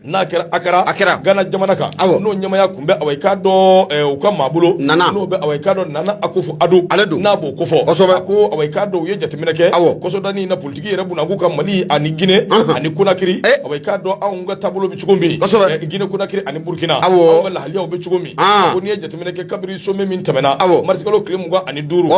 na kera akara gana jamana ka no nyama ya kumbe awai kado uka mabulo no be awai kado nana akufo ado na bo kofo ko awai kado ye jatimina ke koso dani na politiki yere buna nguka mali ani Guinée ani Conakry awai kado aunga tabulo bi chugombi Guinée Conakry ani Burkina wala haliya be chugombi ko ni jatimina ke kabiri so me min tamena martikalo klem ngwa ani duru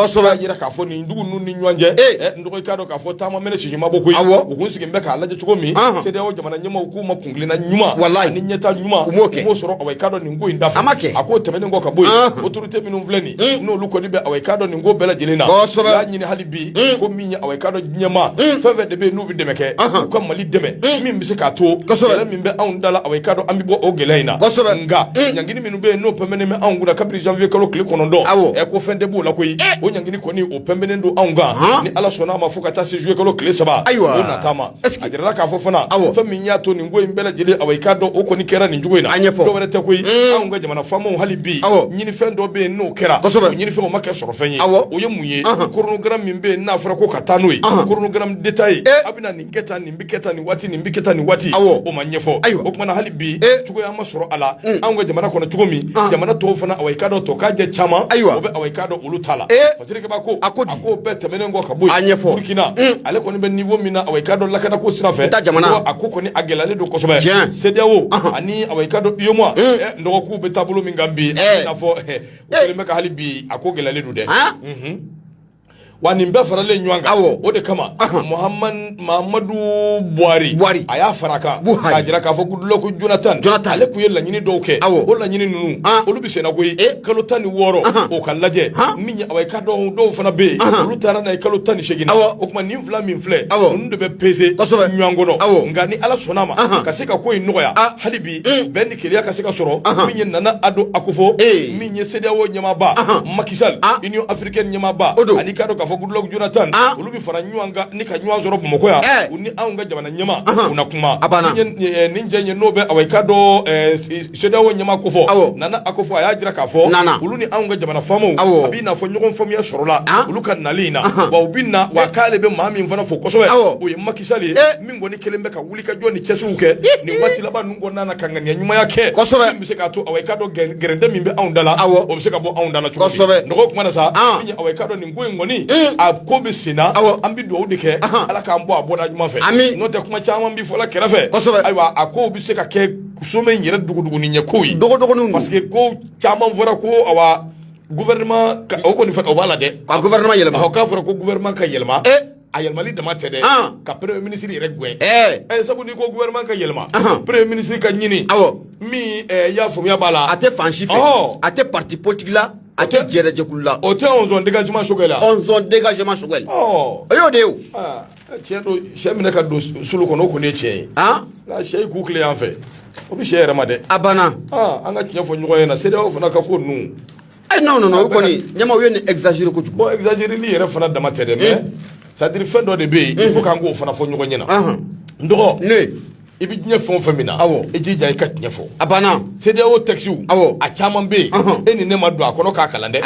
yira ka fo ni ndugu nun ni nywanje ndogo kado ka fo tama mene shi maboko yi ukunsi mbe ka laje chugombi CEDEAO jamana nyama hukuma kunglina nyuma wallahi ni nyeta nyuma mo soro awai kado ni ngo indafa ako temene ngo kaboy autorité minu vleni no luko ni be awai kado ni ngo bela jelena ya nyini halibi ko minya awai kado nyama feve de be no bi demeke ko mali deme mi mbise ka to yala mi be awndala awai kado ambibo ogelaina nga nyangini minu be no pemene me awnguna kabri janvier kalo kle konondo e ko fende bo la koyi o nyangini ko ni o pemene ndo awnga ni ala sona mafuka ta se jouer kalo kle saba o natama ajira ka fofona fe minya to ni ngo imbela jele awai ka do o koni kera ni jugo ina anyefo do wala te koy an ga jamana famo hali bi nyini fen do be no kera nyini fen o make soro fenye o ye munye chronogram min be na fara ko katano yi chronogram detail abina ni keta ni biketa ni wati ni biketa ni wati o manyefo o kuma na hali bi jugo ya ma soro ala an ga jamana kono jugo mi jamana to fana awai ka do to ka je chama o be awai ka do ulu tala fatire ke ba ko ako be temene ngo ka boy burkina ale koni be niveau mina awai ka do lakada ko sirafe ako koni agelale do kosobe sedewo ani awai ka do yomo ndo ko be tabulu min gambi na fo o me ka hali bi ako gelale do de wani mbe farale nywanga o de kama Muhammadu Buhari aya faraka ka jira ka fo gudulo ko Jonathan ale ku yella nyini dowke o la nyini nunu o lubi sena koy kalo tani woro o kallaje minya awai ka do fana be o tara na kalo tani shegina o kuma nim fla min fle ndu be pese nywango no ngani ala sonama ka seka koy noya halibi ben kiliya ka seka soro minya nana ado akufo minya sedewo nyama ba makisal Union Africaine nyama ba ani ka do ka Goodluck Jonathan ulubi fara nyuanga nika nyua zoro bomoko ya uni aunga jamana nyama unakuma ninje nye nobe awaikado sedawo nyama kofo nana akofo ayajira kafo uluni aunga jamana famo abina fo nyogon famo ya sorola uluka nalina wa ubina wakale be mami mfana fo kosowe oye makisali mingo ni kelembe ka wulika joni chesuke ni wati laba nungo nana kangania nyuma yake kosowe mbiseka tu awaikado gerende mimbe aundala obiseka bo aundala chukobi ndoko kumana sa minya awaikado ni ngwe ngoni akobe sina ambi do dike ala ka mbo abona juma fe no te kuma chama mbi fola kerafe aywa akobe se ka ke kusome nyere dugudugu ni nyakoyi dogo nu parce que ko chama vora ko awa gouvernement o ko ni fa o bala de ka gouvernement yelma ka fora ko gouvernement ka yelma ayelma li dama tede ka premier ministre yere gwe sabu ni ko gouvernement ka yelma premier ministre ka nyini mi ya fo ya bala ate fanchi fe ate parti politique la ate jere jekula ote on zone dégagement sogela ayo de tiendo chemine ka do sulu ko no ko ne chey la chey ku clé en fait o bi chey ramade abana anga tiya fo nyugo yena sede o fana ka ko nu non ko ni nyama wen exagérer ko ko exagérer li yere fana dama tede mais ça dire fin do de be il faut kango fana fo nyugo nyena ndogo ne ibi nya fon famina e jija e kat nya fo abana sede o taxi a chaman be eni ne madu akono ka kalande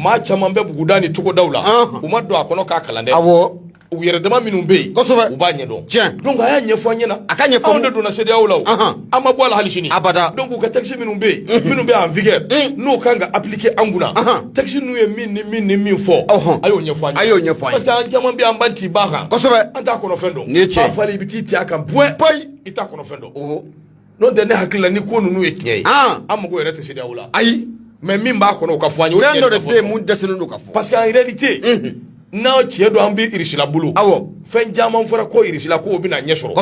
ma chaman be bugudani tuko dawla o madu akono ka kalande u yere dama minun be u ba nye don donc aya nya fo nyena akanya fo ndo na sede awlaw ama bo ala halishini abada donc ka taxi minun be en vigueur no kanga appliquer anguna taxi nu ye min fo ayo nya fo parce que an chaman be ambanti baha anta kono fendo ba fali biti ti aka boy ita kono fendo no de ne hakila ni ko nunu ekinyai amugo yere te sede awla mais min ba kono ka fo anyo fendo de be mun desenu ka fo parce que en réalité na chiedo ambi irisila bulu fen jama fora ko irisila ko obi na nyesoro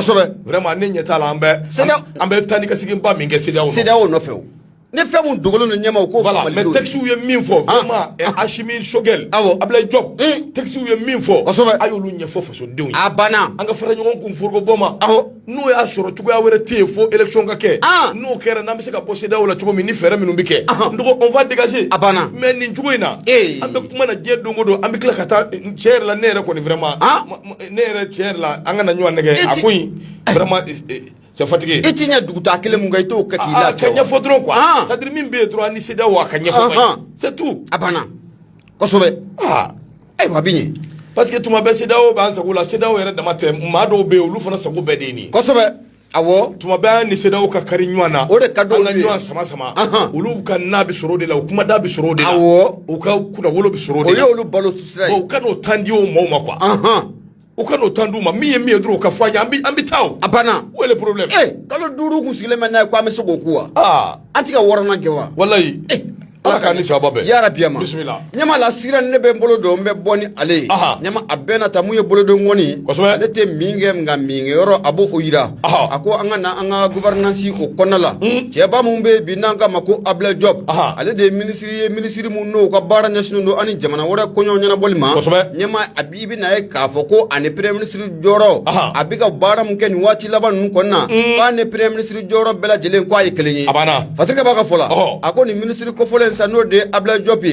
vraiment ne nyeta la ambe tani ka sigin ba minge sede awno no feo ne fe mun dogolo no nyama ko voilà mais texte où ye min fo vraiment Hashimi Shogel Ablaye Diop texte où ye min fo ayo lu nyefo fo so deun abana anga fara nyon ko furgo boma no ya soro tugo ya were tie fo élection ka ke no kera na misika poseda wala tugo mi ni fere mi numbike ndoko on va dégager abana mais ni tugo ina ambe kuma na je dongo do ambe kla kata cher la nere ko ni vraiment nere cher la anga na nywa nege akuyi vraiment c'est fatigué etinya duguta kele mu ngay to kakila kanya fodron quoi ça dire min be droit ni sida wa kanya fo c'est tout abana kosobe ay wabinye parce que tuma be sida o ba sakula sida o yere dama tem ma do be olu fana sago be de ni kosobe awo tuma be ni sida o ka kari nywana o de kado nywana sama olu ka na bi soro de la kuma da bi soro de la awo o ka kuna wolo bi soro de la o olu balo susira o ka no tandi o mo quoi ukano tanduma miye dro ka fanya ambi taw apana où est le problème kalo duru kusigile mena kwa mesogo kuwa antika warana gewa wallahi ala ka ni sababe ya rabiyama bismillah nyama la sira ne be mbolo do mbe boni ale nyama abena tamuye bolo do ngoni ne te minge minge yoro abo oyira ako anga gouvernance o konala jeba mumbe binanga mako Ablaye Diop ale de ministry mu no ka bara national do ani jamana wora konyo nyana bolima nyama abibi na e ka foko ani premier ministre joro abiga bara mu ken wati laban nun konna ka ne premier ministre joro bela jele ko ay kelenyi fatika baka fola ako ni ministre ko fola halisa no de Ablaye Diop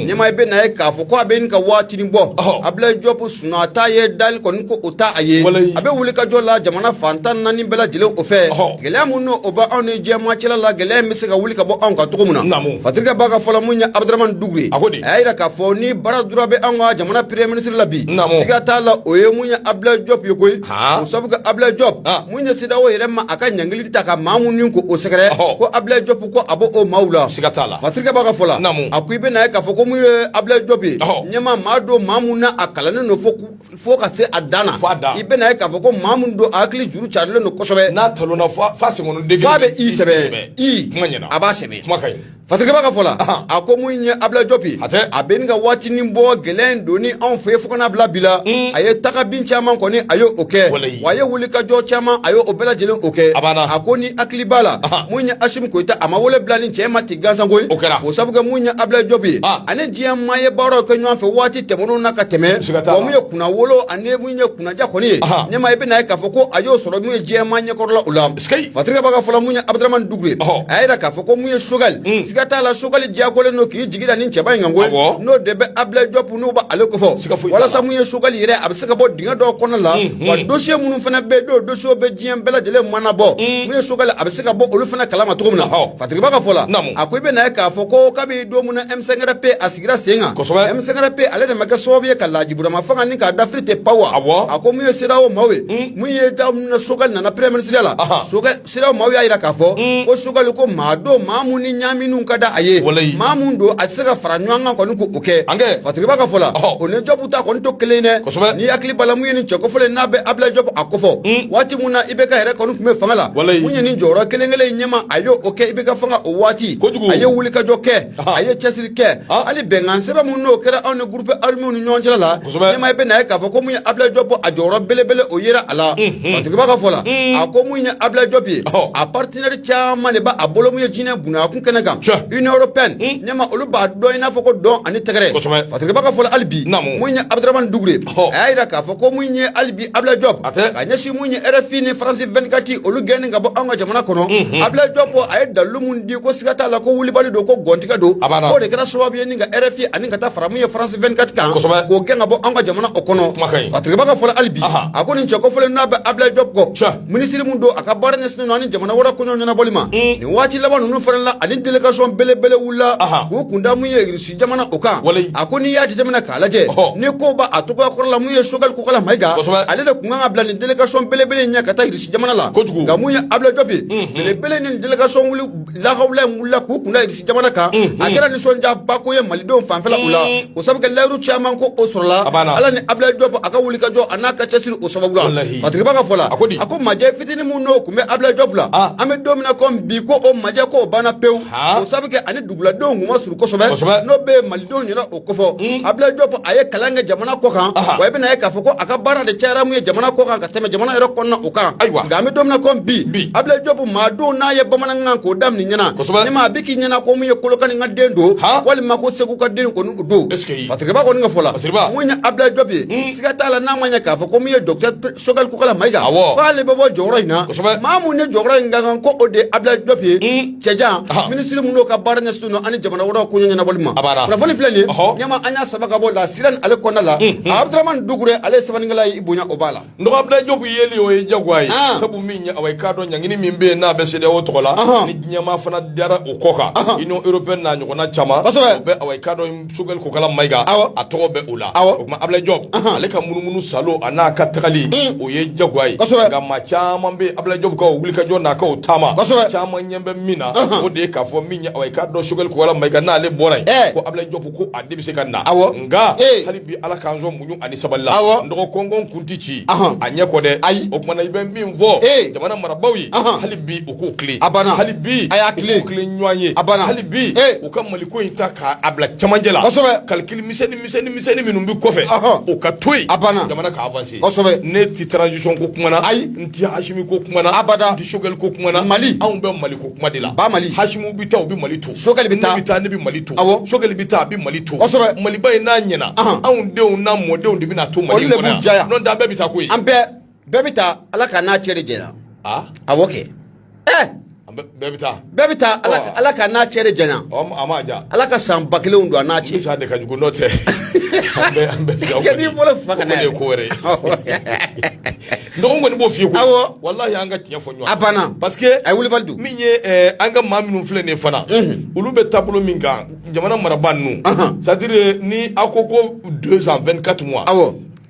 nyama be na e ka fo ko abe nka wati ni bo Ablaye Diop suna ta ye dal ko nko ota aye abe wuli ka jola jamana fantan nani bela jile o fe gele amuno oba on je ma chela la gele misi ka wuli ka bo on ka to muna fatrika baga fola munya Abdraman Dugri ayira ka fo ni bara durabe an jamana premier ministre la bi siga ta la oye munya Ablaye Diop yokoy o sabu ka Ablaye Diop munya sida o yere ma aka nyangili ta ka mamun ko o sekre ko Ablaye Diop ko abo o maula siga ta la fatrika baga fola akuibe na ka fo ko mu Ablaye Diop nyama mado mamuna akalane no fo ka se adana ibe na ka fo ko mamun do akli juru charle no kosobe na talo na fa se ngono dege fa be i sebe i aba sebe fatrika baga fola akomu nya Ablaye Diop abenga wati nimbo gelen doni on fe fo kana bla bila aye taka bin chama ko ni ayo oke waye wuli ka jo chama ayo obela jelen oke akoni akli bala munya ashim ko ita ama wole bla ni chema tigaza ngoy o sabuga munya Ablaye Diop ane jiya maye baro ko nyon fe wati temono na ka teme ko munya kuna wolo ane munya kuna ja ko ni nyama ibe na ka fo ko ayo soro munya jiya manya ko la ulam fatrika baga fola munya Abdraman Dugri ayira ka fo ko munya sugal sigata la sugal jiya ko le no ki jigida ni cheba ngoy no debe Ablaye Diop no ba ale ko fo wala sa munya sugal yire absika bo dinga do kono la wa dossier munu fana be do dossier be jiya bela jele mana bo munya sugal absika bo olu fana kalama to muna fatrika baga fola akoy be na ka fo ko kabi do muna M5RP asigira senga M5RP ale de maka sobe ka laji burama fanga ni ka dafrite power ako muye sirawo mawe muye da na sugal na premier ministre la sugal sirawo mawe ayira ka fo o sugal ko mado mamuni nyaminu kada aye mamundo asira faranwanga ko nuko oke fatrika baga fola one jobuta ko to kelene ni akli bala muye ni choko fole nabe Ablaye Diop akofo wati muna ibeka here ko nuko me fangala muye ni joro kelengele nyama ayo oke ibeka fanga o wati aye wuli ka joke aye chesir ke ali bengan seba munno kera on groupe army ni nyonjala la nyama ibe na ka fo ko muye Ablaye Diop a joro belebele o yera ala fatrika baga fola ako muye Ablaye Diop a partenaire chama ne ba abolo muye jine buna kun kenaga Union Européenne nyama olu ba do ina fo ko don ani tegere fatrika baga fola albi muye Abdraman Dugri ayira ka fo ko muye albi Ablaye Diop ka nyashi muye RFI ni France 24 olu gene ngabo anga jamana kono Ablaye Diop ay dalu mun di ko sigata la ko wuli bali do ko gontika do ko de kera so bi ni nga RFI ani nga ta faramu ye France 24 kan ko genga bo anga jamana okono fatrika baga fola albi akoni choko fola na ba Ablaye Diop ko ministre mun do aka barne sino ani jamana wara ko nyona bolima ni wati laba nu fara la ani delegation bele wula ko kunda mu ye irisi jamana oka akoni ya jamana kalaje ni ko ba atuko ko la mu ye shogal ko kala maiga ale de kunga bla ni delegation bele nya kata irisi jamana la ga mu ye Ablaye Diop bele ni delegation wulu la hawla wula ko kunda irisi jamana ka akera ni sonja bako ye malido fanfela ula ko sabuka leru chairman ko osrola ala ni Ablaye Diop aka wuli ka jo anaka chesir osabula fatrika baga fola ako maje fitini mu no kume Ablaye Diop la ame domina kom bi ko o maje ko bana pew ko sabuka ani dugula do nguma suru ko sobe no be malido nyina o kofo Ablaye Diop aye kalanga jamana ko kan wa be na ye ka fo ko aka bara de chairman mu ye jamana ko kan ka teme jamana ero konna o kan ga me domina kom bi Ablaye Diop ma do na ye bamana ngan ko dam ni nyina ni ma biki nyina ko mu ye kolokan ngadendo wali mako segu ka den ko nu do fatrika ba ko nga fola munya Ablaye Diop sigata la na manya ka fo ko mu ye docteur sogal ko kala maiga wali babo jora ina mamu ne jora ngan ko ode Ablaye Diop cheja ministre mu no ka barne stuno ani jamana wora ko nyana bolima na fani flani nyama anya sabaka bo la siran ale konna la Abdraman Dugre ale sabani ngala ibunya obala ndo Ablaye Diop yeli o jagwai sabu minya awai kado nyangini mimbe na be sede o tokola ni nyama fana dara o koka ino European na nyona chama be awai kado sugal ko kala maiga atogo be ula kuma Ablaye Diop ale ka munumunu salo ana katakali o ye jagwai ga ma chama be Ablaye Diop ko wulika jona ka o tama chama nyembe mina o de ka fo minya awai kado sugal ko kala maiga na le borai ko Ablaye Diop ko adibi se kanna nga halibi ala kanzo munyu ani saballa ndo kongon kuntici anya ko de o kuma na ibe mimvo jamana marabawi halibi uko kli halibi uko kli nyanye halibi uka maliko ita ka abla chamanjela calcul miseni minumbi kofe o ka toy jamana ka avancer ne ti transition ko kuma na nti hashimi ko kuma na nti shogal ko kuma na mali an be mali ko kuma dila hashimu bita o bi mali to shogal bita ne bi mali to shogal bita bi mali to mali bay na nyina an de o na mo de o de bi na to mali ko na non da be bita ko yi ambe bebita ala ka na chere jena awoke bɛɛ bɛ taa ala ka n'a cɛ de janya ala ka san 1000 don a n'a cɛ sa de ka jugu n'o tɛ n'i bolo fa ka n'a ye ko wɛrɛ nɔgɔ kɔni b'o f'i ye ko wallahi an ka tiɲɛ fɔ ɲɔgɔn a banna parce que a ye wulibali don min ye an ka maa minnu filɛ nin fana olu bɛ taabolo min kan jamana marabaa ninnu c'est à dire ni aw ko 2 ans 24 mois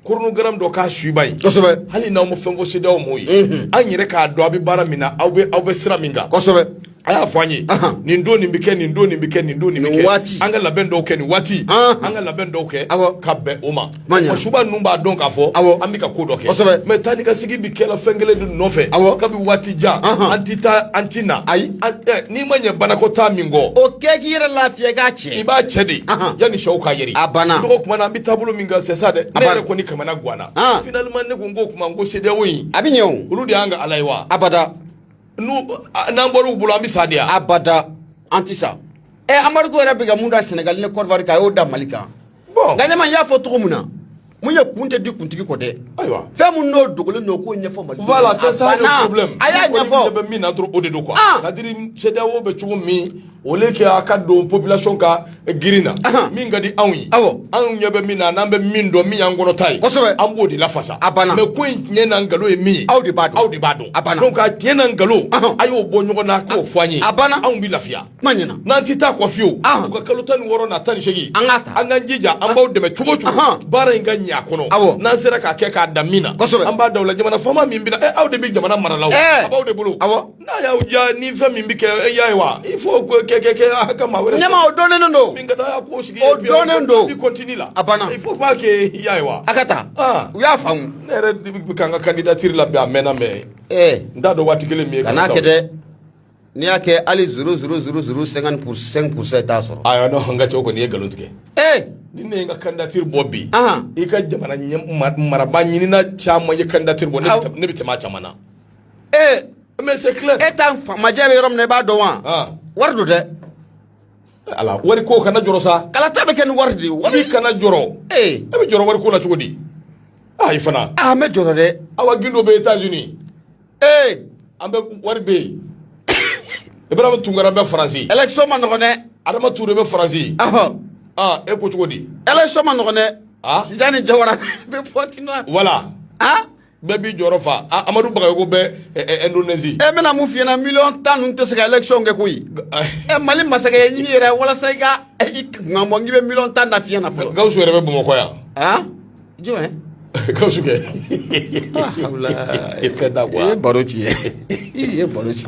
chronogramme dɔ k'a suiba ye kosɛbɛ hali n'aw ma fɛn fɔ CEDEAO m'o ye an yɛrɛ k'a dɔn a bɛ baara min na aw bɛ sira min kan kosɛbɛ a y'a fɔ an ye nin don nin bɛ kɛ nin don nin bɛ kɛ nin don nin bɛ kɛ an ka labɛn dɔw kɛ nin waati an ka labɛn dɔw kɛ ka bɛn o ma wa suba ninnu b'a dɔn k'a fɔ an bɛ ka ko dɔ kɛ mais taa ni ka sigi bi kɛla fɛn kelen de nɔfɛ kabi waati jan an ti taa an ti na ayi n'i ma ɲɛ banakɔtaa min kɔ o kɛ k'i yɛrɛ lafiya k'a cɛ i b'a cɛ de yanni sɛw ka yɛrɛ a banna dɔgɔ kuma na an bɛ taabolo min kan c'est ça dɛ ne yɛrɛ kɔni kamana guwanna finalement ne ko n ko kuma n ko CEDEAO in a bɛ ɲɛ o olu de y'an ka ala ye wa abada n'an bɔra u bolo an bɛ sa de yan abada an ti sa Amadu ko yɛrɛ bɛ ka mun da Sénégal ni Côte d'Ivoire kan a y'o da Mali kan nka ɲɛma n y'a fɔ cogo min na mun ye kun tɛ di kuntigi kɔ dɛ ayiwa fɛn mun n'o dogolen don k'o ɲɛfɔ Mali voilà c'est ça le problème a y'a ɲɛfɔ bɛ min na dɔrɔn o de don quoi c'est à dire CEDEAO bɛ cogo min au lieu que a ka don population ka girin na min ka di anw ye anw ɲɛ bɛ min na n'an bɛ min dɔn min y'an kɔnɔta ye an b'o de lafasa a banna mais ko in tiɲɛ n'a nkalon ye min ye aw de b'a dɔn a banna donc a tiɲɛ n'a nkalon a y'o bɔ ɲɔgɔn na k'o fɔ an ye a banna anw bɛ lafiya kuma ɲɛna n'an ti taa kɔ fiyewu u ka kalo 16 n'a 18 an ka ta an k'an jija an b'aw dɛmɛ cogo cogo baara in ka ɲɛ a kɔnɔ n'an sera k'a kɛ k'a dan min na an b'a da o la jamana faama min bɛ na aw de bɛ jamana maralaw a b'aw de bolo n'a y'aw diya ni fɛn min bɛ kɛ y'a ye wa il faut kɛ a ka ɲɛma o dɔnnen don min ka da ko sigi o dɔnnen don bi continue la a banna il faut pas que y'a ye wa a ka taa u y'a faamu ne yɛrɛ bɛ k'an ka candidature labɛn a mɛnna mais n t'a dɔn waati kelen min ye kana kɛ dɛ n'i y'a kɛ hali 0,0005% t'a sɔrɔ ayiwa non n ka cɛw kɔni ye nkalon tigɛ ni ne ye n ka candidature bɔ bi i ka jamana marabaa ɲinina caman ye candidature bɔ ne bɛ tɛmɛ a caman na mais c'est clair e ta majɛ bɛ yɔrɔ min na i b'a dɔn wa wari don dɛ ala wari ko kana jɔrɔ sa kalata bɛ kɛ ni wari de ye wari kana jɔrɔ e bɛ jɔrɔ wari ko la cogo di i fana an bɛ jɔrɔ dɛ awa gindo bɛ États-Unis an bɛ wari bɛ yen Ibrahima Tunkara bɛ Faransi élection ma nɔgɔn dɛ Adama Touré bɛ Faransi e ko cogo di élection ma nɔgɔn dɛ Tijani Jawara bɛ Poitiers voilà bɛɛ b'i jɔyɔrɔ fa Amadu Bagayogo bɛ Indonésie e bɛna mun f'i ɲɛna 10 ninnu tɛ se ka élection kɛ koyi Mali masakɛ ye ɲini yɛrɛ walasa i ka nka mɔ k'i bɛ 10 na f'i ɲɛna fɔlɔ Gawusu yɛrɛ bɛ Bamakɔ yan jumɛn Gawusu kɛ i fɛ da quoi i ye baro ci ye i ye baro ci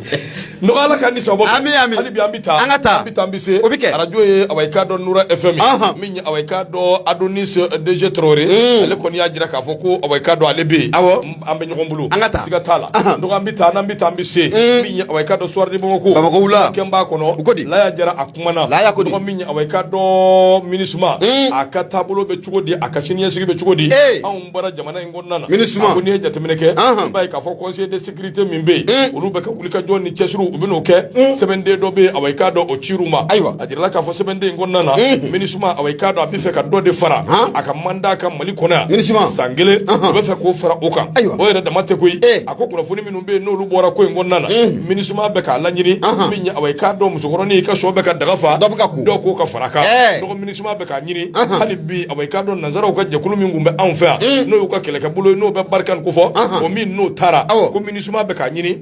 nɔgɔ Ala ka ni sababa ami hali bi an bɛ taa an ka taa an bɛ taa an bɛ se o bɛ kɛ arajo ye Awayika dɔ Nura FM min ye Awayika dɔ Adonis DG Traoré ale kɔni y'a jira k'a fɔ ko Awayika dɔ ale bɛ yen an bɛ ɲɔgɔn bolo an ka taa siga t'a la donc an bɛ taa n'an bɛ taa an bɛ se min ye Awayika dɔ Soir de Bamako wula kɛn b'a kɔnɔ u ko di Laya Jara a kumana donc min ye Awayika dɔ MINUSMA a ka taabolo bɛ cogo di a ka siniɲɛsigi bɛ cogo di anw bɔra jamana in kɔnɔna na MINUSMA ko n'i ye jateminɛ kɛ i b'a ye k'a fɔ conseil de sécurité min bɛ yen olu bɛ ka wulikajɔ ni cɛsiriw u bɛ n'o kɛ sɛbɛnden dɔ bɛ yen Awayika dɔ o cir'u ma a jirala k'a fɔ sɛbɛnden in kɔnɔna na MINUSMA Awayika dɔ a bɛ fɛ ka dɔ de fara a ka mandat kan Mali kɔnɔ yan san 1 u bɛ fɛ k'o fara o kan o yɛrɛ dama tɛ koyi a ko kunnafoni minnu bɛ yen n'olu bɔra ko in kɔnɔna na MINUSMA bɛ k'a laɲini min ye Awayika dɔ musokɔrɔnin ka sɔ bɛ ka daga fa dɔw k'o ka fara kan donc MINUSMA bɛ k'a ɲini hali bi Awayika dɔ nanzaraw ka jɛkulu min tun bɛ anw fɛ yan n'o y'u ka kɛlɛkɛbolo ye n'o bɛ Barikani ko fɔ o min n'o taara ko MINUSMA bɛ k'a ɲini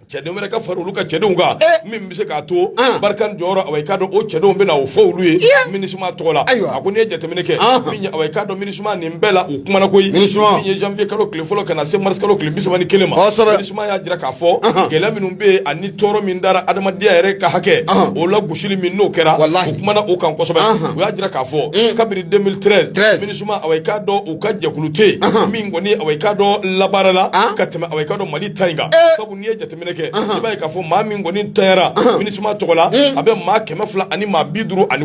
cɛdenw wɛrɛ ka fara olu ka cɛdenw kan min bɛ se k'a to Barikani jɔyɔrɔ Awayika dɔ o cɛdenw bɛ na o fɔ olu ye MINUSMA tɔgɔ la a ko n'i ye jateminɛ kɛ min ye Awayika dɔ MINUSMA nin bɛɛ la u kumana koyi min ye janvier kalo tile fɔlɔ ka na se mars kalo tile 31 ma MINUSMA y'a jira k'a fɔ gɛlɛya minnu bɛ yen ani tɔɔrɔ min dara adamadenya yɛrɛ ka hakɛ o la gosili min n'o kɛra u kumana o kan kosɛbɛ u y'a jira k'a fɔ kabini 2013 MINUSMA Awayika dɔ u ka jɛkulu tɛ yen min kɔni Awayika dɔ labaarala ka tɛmɛ Awayika dɔ Mali ta in kan sabu n'i ye jateminɛ kɛ i b'a ye k'a fɔ maa min kɔni tanyara MINUSMA tɔgɔ la a bɛ maa 200 ani maa 57 i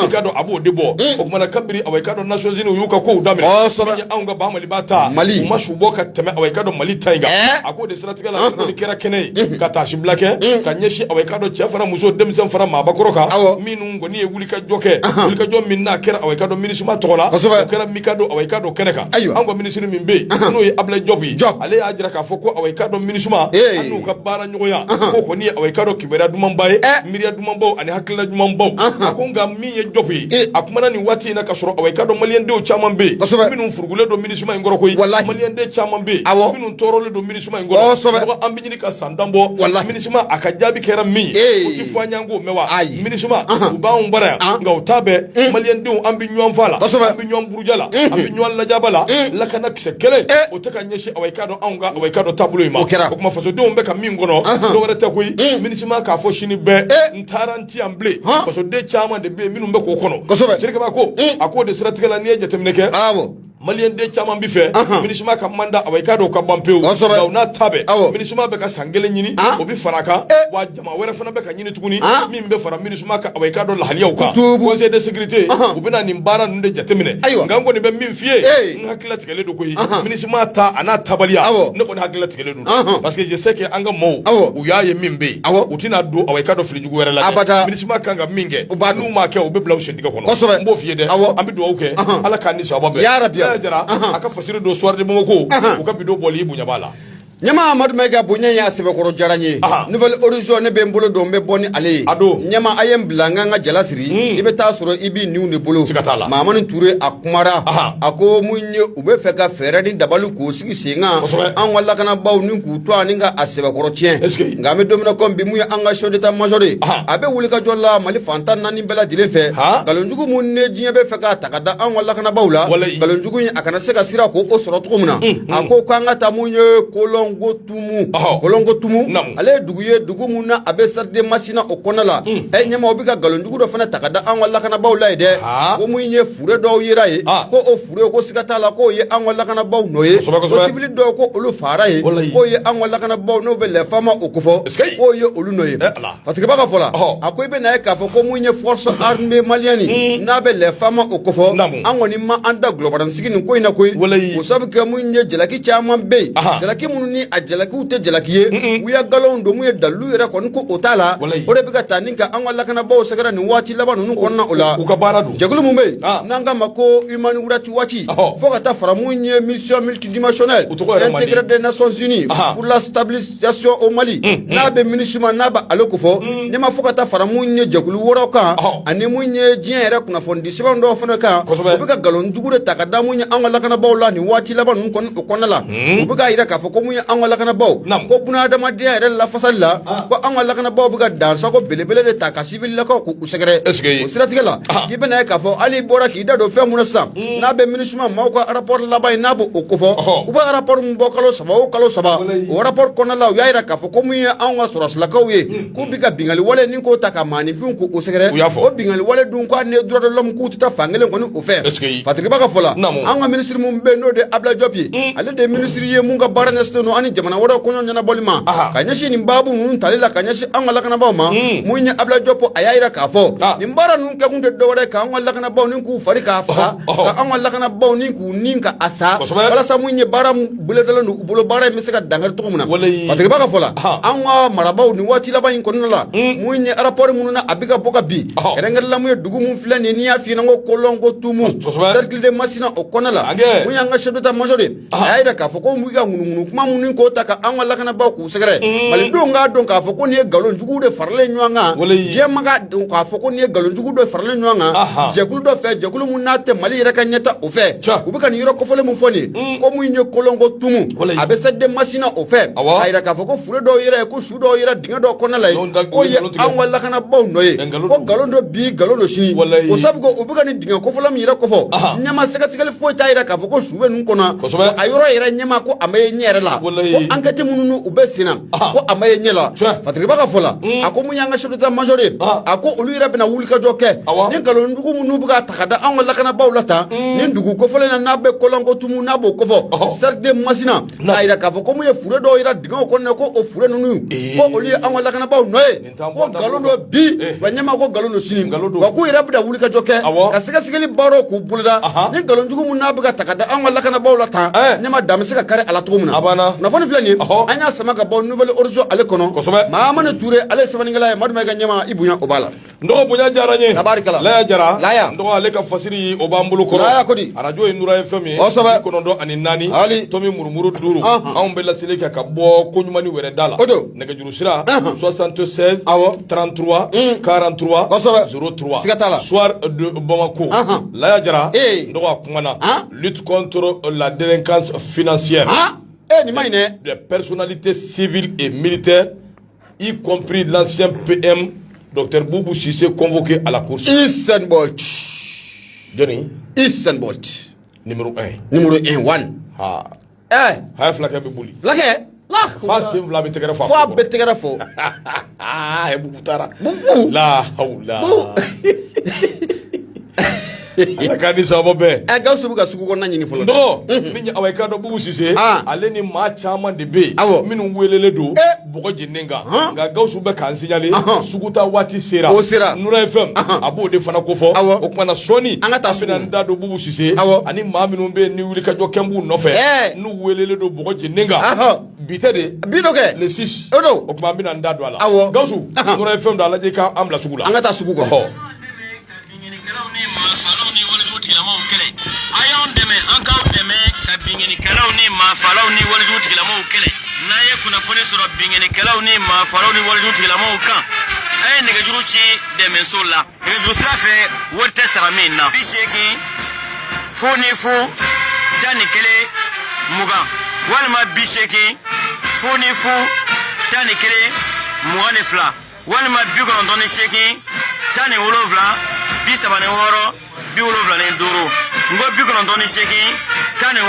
ka dɔn a b'o de bɔ o kumana kabiri Awayika dɔ Nations Unies u y'u ka kow daminɛ min ye anw ka ba Mali b'a ta u ma su bɔ ka tɛmɛ Awayika dɔ Mali ta in kan a k'o de siratigɛ la o de kɛra kɛnɛ ye ka taasibila kɛ ka ɲɛsin Awayika dɔ cɛ fara muso denmisɛn fara maabakɔrɔ kan minnu kɔni ye wulikajɔ kɛ wulikajɔ min n'a kɛra Awayika dɔ MINUSMA tɔgɔ la o kɛra Mika dɔ Awayika dɔ kɛnɛ kan anw ka ministre min bɛ yen n'o ye Ablaye Diop ye ale y'a jira k'a fɔ ko Awayika dɔ MINUSMA an n'u ka baara ɲɔgɔnya ko kɔni away ka dɔ kibɛra duman ba ye miiriya duman baw ani hakilina duman baw a ko nka min ye jɔp ye a kumana nin waati in na ka sɔrɔ away ka dɔ maliyɛndenw caman bɛ yen minnu furugulen don MINUSMA in kɔrɔ koyi maliyɛnden caman bɛ yen minnu tɔɔrɔlen don MINUSMA in kɔrɔ mɔgɔ an bɛ ɲini ka san dan bɔ MINUSMA a ka jaabi kɛra min ye o ti fɔ an y'an k'o mɛn wa MINUSMA u b'anw bara yan nka u t'a bɛɛ maliyɛndenw an bɛ ɲɔgɔn fa la an bɛ ɲɔgɔn buruja la an bɛ ɲɔgɔn lajaba la lakana kisɛ kelen o tɛ ka ɲɛsin away ka dɔ anw ka away ka dɔ taabolo in ma o kuma fasodenw bɛ ka min kɔnɔ dɔwɛrɛ tɛ koyi MINUSMA k'a fɔ sini bɛɛ n taara n ti yan bilen fasoden caman de bɛ yen minnu bɛ k'o kɔnɔ Jerikaba ko a k'o de siratigɛ la n'i ye jateminɛ kɛ maliyɛnden caman bi fɛ MINUSMA ka manda away ka dɔ ka ban pewu nka u n'a ta bɛɛ MINUSMA bɛ ka san kelen ɲini o bi fara a kan wa jama wɛrɛ fana bɛ ka ɲini tuguni min bɛ fara MINUSMA ka away ka dɔ lahaliyaw kan conseil de sécurité u bɛna nin baara ninnu de jateminɛ nka n kɔni bɛ min f'i ye n hakili latigɛlen don koyi MINUSMA ta a n'a tabaliya ne kɔni hakili latigɛlen don parce que je sais que an ka maaw u y'a ye min bɛ yen u tɛna don away ka dɔ filijugu wɛrɛ la dɛ MINUSMA kan ka min kɛ n'u m'a kɛ u bɛ bila u sen tigɛ kɔnɔ n b'o f'i ye dɛ an bɛ dugawu kɛ ala k'a ni sababa bɛn jara a ka fasiri do soir de Bamako u ka bido boli bunya bala Nyama Amadou Maïga bonya ya Sébékoro jaranye nouvelle horizon ne be mbolo do mbe boni ale nyama ayem blanga nga jalasiri ibe ta soro ibi niw ne bolo Mamani Touré akumara ako munye ube feka fere ni dabalu ko sigi senga an wala kana baw ni ku to aninga a Sébékoro tien ngame domina ko bi muya anga show d'état major abe wuli ka jolla mali fantan nani bela jile fe galonjugu munne jinya be feka takada an wala kana bawla galonjugu akana seka sira ko o soro to muna ako kanga ta munye kolon Kolongo tumu ale duguye dugu munna abe sarde masina okonala nyama obiga galondugu do fana takada an wala kana bawla ide ko munye fure do yira ye ko o fure ko sigata la ko ye an wala kana baw no ye ko civil do ko olu fara ye ko ye an wala kana baw no be le fama okufo ko ye olu no ye fatika baka fola akoy be na ka fo ko munye force armée malienne na be le fama okufo an woni ma anda global sigini ko ina koy ko sabu ke munye jelaki chaman be jelaki munni a jalaki ute jalaki ye wiya galon do mu ye dalu yɛrɛ kɔni ko o t'a la o de bɛ ka taa ni ka an ka lakanabaw sɛgɛrɛ nin waati laban ninnu kɔnɔna o la u ka baara don jɛkulu mun bɛ yen n'an k'a ma ko humanité waati fo ka taa fara mun ye mission multidimensionnelle intégrée des Nations Unies pour la stabilisation au Mali n'a bɛ MINUSMA n'a bɛ ale ko fɔ ne ma fo ka taa fara mun ye jɛkulu wɔɔrɔ kan ani mun ye diɲɛ yɛrɛ kunnafoni sɛbɛn dɔw fana kan o bɛ ka nkalon jugu de ta ka da mun ye an ka lakanabaw la nin waati laban ninnu o kɔnɔna la u bɛ k'a jira k'a fɔ ko mun ye an ka lakanabaw ko buna adamadenya yɛrɛ lafasali la ko an ka lakanabaw bɛ ka dansago belebele de ta ka civil lakaw k'u sɛgɛrɛ o siratigɛ la k'i bɛna ye k'a fɔ hali bɔra k'i da don fɛn mun na sisan n'a bɛ MINUSMA maaw ka rapport laban in n'a b'o kofɔ u bɛ rapport mun bɔ kalo saba o kalo saba o rapport kɔnɔna la u y'a jira k'a fɔ ko mun ye anw ka sɔrɔsilakaw ye k'u bɛ ka bingali wale ni k'o ta ka maaninfinw k'u sɛgɛrɛ o bingali wale dun ko hali ni droit de l'homme k'u tɛ taa fan kelen kɔni o fɛ fatigiba ka fɔ la an ka ministre mun bɛ yen n'o de Abdoulaye Diop ye ale de ministre ye mun ka baara ɲɛsinnen don ani jamana wɛrɛw kɔɲɔ ɲɛnabɔli ma ka ɲɛsin nin baabu ninnu tali la ka ɲɛsin an ka lakanabaw ma mun ye Abdoulaye Diop a y'a jira k'a fɔ nin baara ninnu kɛkun tɛ dɔwɛrɛ k'an ka lakanabaw ni k'u fari k'a faga ka an ka lakanabaw ni k'u nin ka a sa walasa mun ye baara bolodalen don u bolo baara in bɛ se ka dankari cogo min na fatigiba ka fɔ la an ka marabaw nin waati laban in kɔnɔna la mun ye rapport minnu na a bɛ ka bɔ ka bin kɛrɛnkɛrɛnla mun ye dugu mun filɛ nin n'i y'a f'i ɲɛna ko kolon ko tumu cercle de masina o kɔnɔna la mun y'an ka chef d'état major de a y'a jira k'a fɔ ko mun ka ŋunuŋunu kuma mun ni k'o ta ka an ka lakanabaw k'u sɛgɛrɛ malidenw k'a dɔn k'a fɔ ko nin ye nkalon jugu de faralen ɲɔgɔn kan diɲɛ ma k'a dɔn k'a fɔ ko nin ye nkalon jugu de faralen ɲɔgɔn kan jɛkulu dɔ fɛ jɛkulu mun n'a tɛ Mali yɛrɛ ka ɲɛta o fɛ u bɛ ka nin yɔrɔ kofɔlen mun fɔ nin ye ko mun ye kolonko tumu a bɛ se den masina o fɛ k'a jira k'a fɔ ko fure dɔw yɛrɛ ko su dɔw yɛrɛ dingɛ dɔw kɔnɔna la ye k'o ye an ka lakanabaw nɔ ye ko nkalon dɔ bi nkalon dɔ sini o sabu ko u bɛ ka nin dingɛ kofɔlen min yɛrɛ kɔfɔ ɲɛma sɛgɛsɛgɛli foyi t'a jira k'a fɔ ko su bɛ ninnu kɔnɔ a yɔrɔ yɛrɛ ɲɛma ko a ma ye ɲɛ yɛrɛ la ko enquête minnu u bɛ sen na ko a ma ye ɲɛ la fatigiba ka fɔ la a ko mun y'an ka chef d'état major ye a ko olu yɛrɛ bɛna wulikajɔ kɛ ni nkalon jugu minnu bɛ ka ta ka da an ka lakanabaw la tan ni dugu kofɔlen na n'a bɛ kolonko tumu n'a b'o kɔfɔ cercle de masina k'a jira k'a fɔ ko mun ye fure dɔw jira dingɛw kɔnɔna ko o fure ninnu ko olu ye an ka lakanabaw nɔ ye ko nkalon dɔ bi wa ɲɛma ko nkalon dɔ sini wa k'u yɛrɛ bɛna wulikajɔ kɛ ka sɛgɛsɛgɛli baaraw k'u boloda ni nkalon jugu minnu n'a bɛ ka ta ka da an ka lakanabaw la tan ɲɛma dan bɛ se ka kari a la cogo min na kunnafoni filɛ nin ye an y'a sama ka bɔ nouvelle horizon ale kɔnɔ Mahamane Touré ale sɛbɛnnikɛla ye Madu Mayiga ɲɛma i bonya o b'a la ndɔgɔ bonya diyara n ye tabarikala laya jara laya ndɔgɔ ale ka fasiri o b'an bolo kɔrɔ laya kodi arajo ye Nura FM ye 94 ali tomi murumuru 5 anw bɛ laseli kɛ ka bɔ ko ɲumani wɛrɛ da la nɛgɛjuru sira 76 33 43 03 siga t'a la soir de Bamako laya jara ndɔgɔ a kumana lutte contre la délinquance financière nin ma ɲinɛ des personnalités civiles et militaires y compris l'ancien PM Dr Boubou Cissé convoqué à la course. Usain Bolt. Johnny. Usain Bolt. Numéro 1. Numéro 1, 1. Ha. Ha flaka be buli. Flaka? Fa sim vla be tegara fa. Fa be tegara fo. Ah, e bubu tara. Bubu. La haula. Ala kadi sabo be Gawsu buga sugu ko nanyini folo do min away ka do Boubou Cissé ale ni ma chama de be minu welele do bogo jinenga nga Gawsu be kan signalé suguta wati sera Nura FM abo de fana ko fo o kuma na soni angata fina nda do Boubou Cissé ani ma minu be ni wuli ka jo kembu no fe nu welele do bogo jinenga bitede bidoke le 6 o kuma mina nda do ala Gawsu Nura FM da alaje ka amla sugula angata sugu ko bingenikɛlaw ni maafalaw ni walijugu tigilamaw kɛlɛ n'a ye kunnafoni sɔrɔ bingenikɛlaw ni maafalaw ni walijugu tigilamaw kan a ye nɛgɛjuru ci dɛmɛso la nɛgɛjuru sira fɛ wari tɛ sara min na 80 fu ni fu 11 20 walima 80 fu ni fu 11 22 walima 98 17 36 75 ngo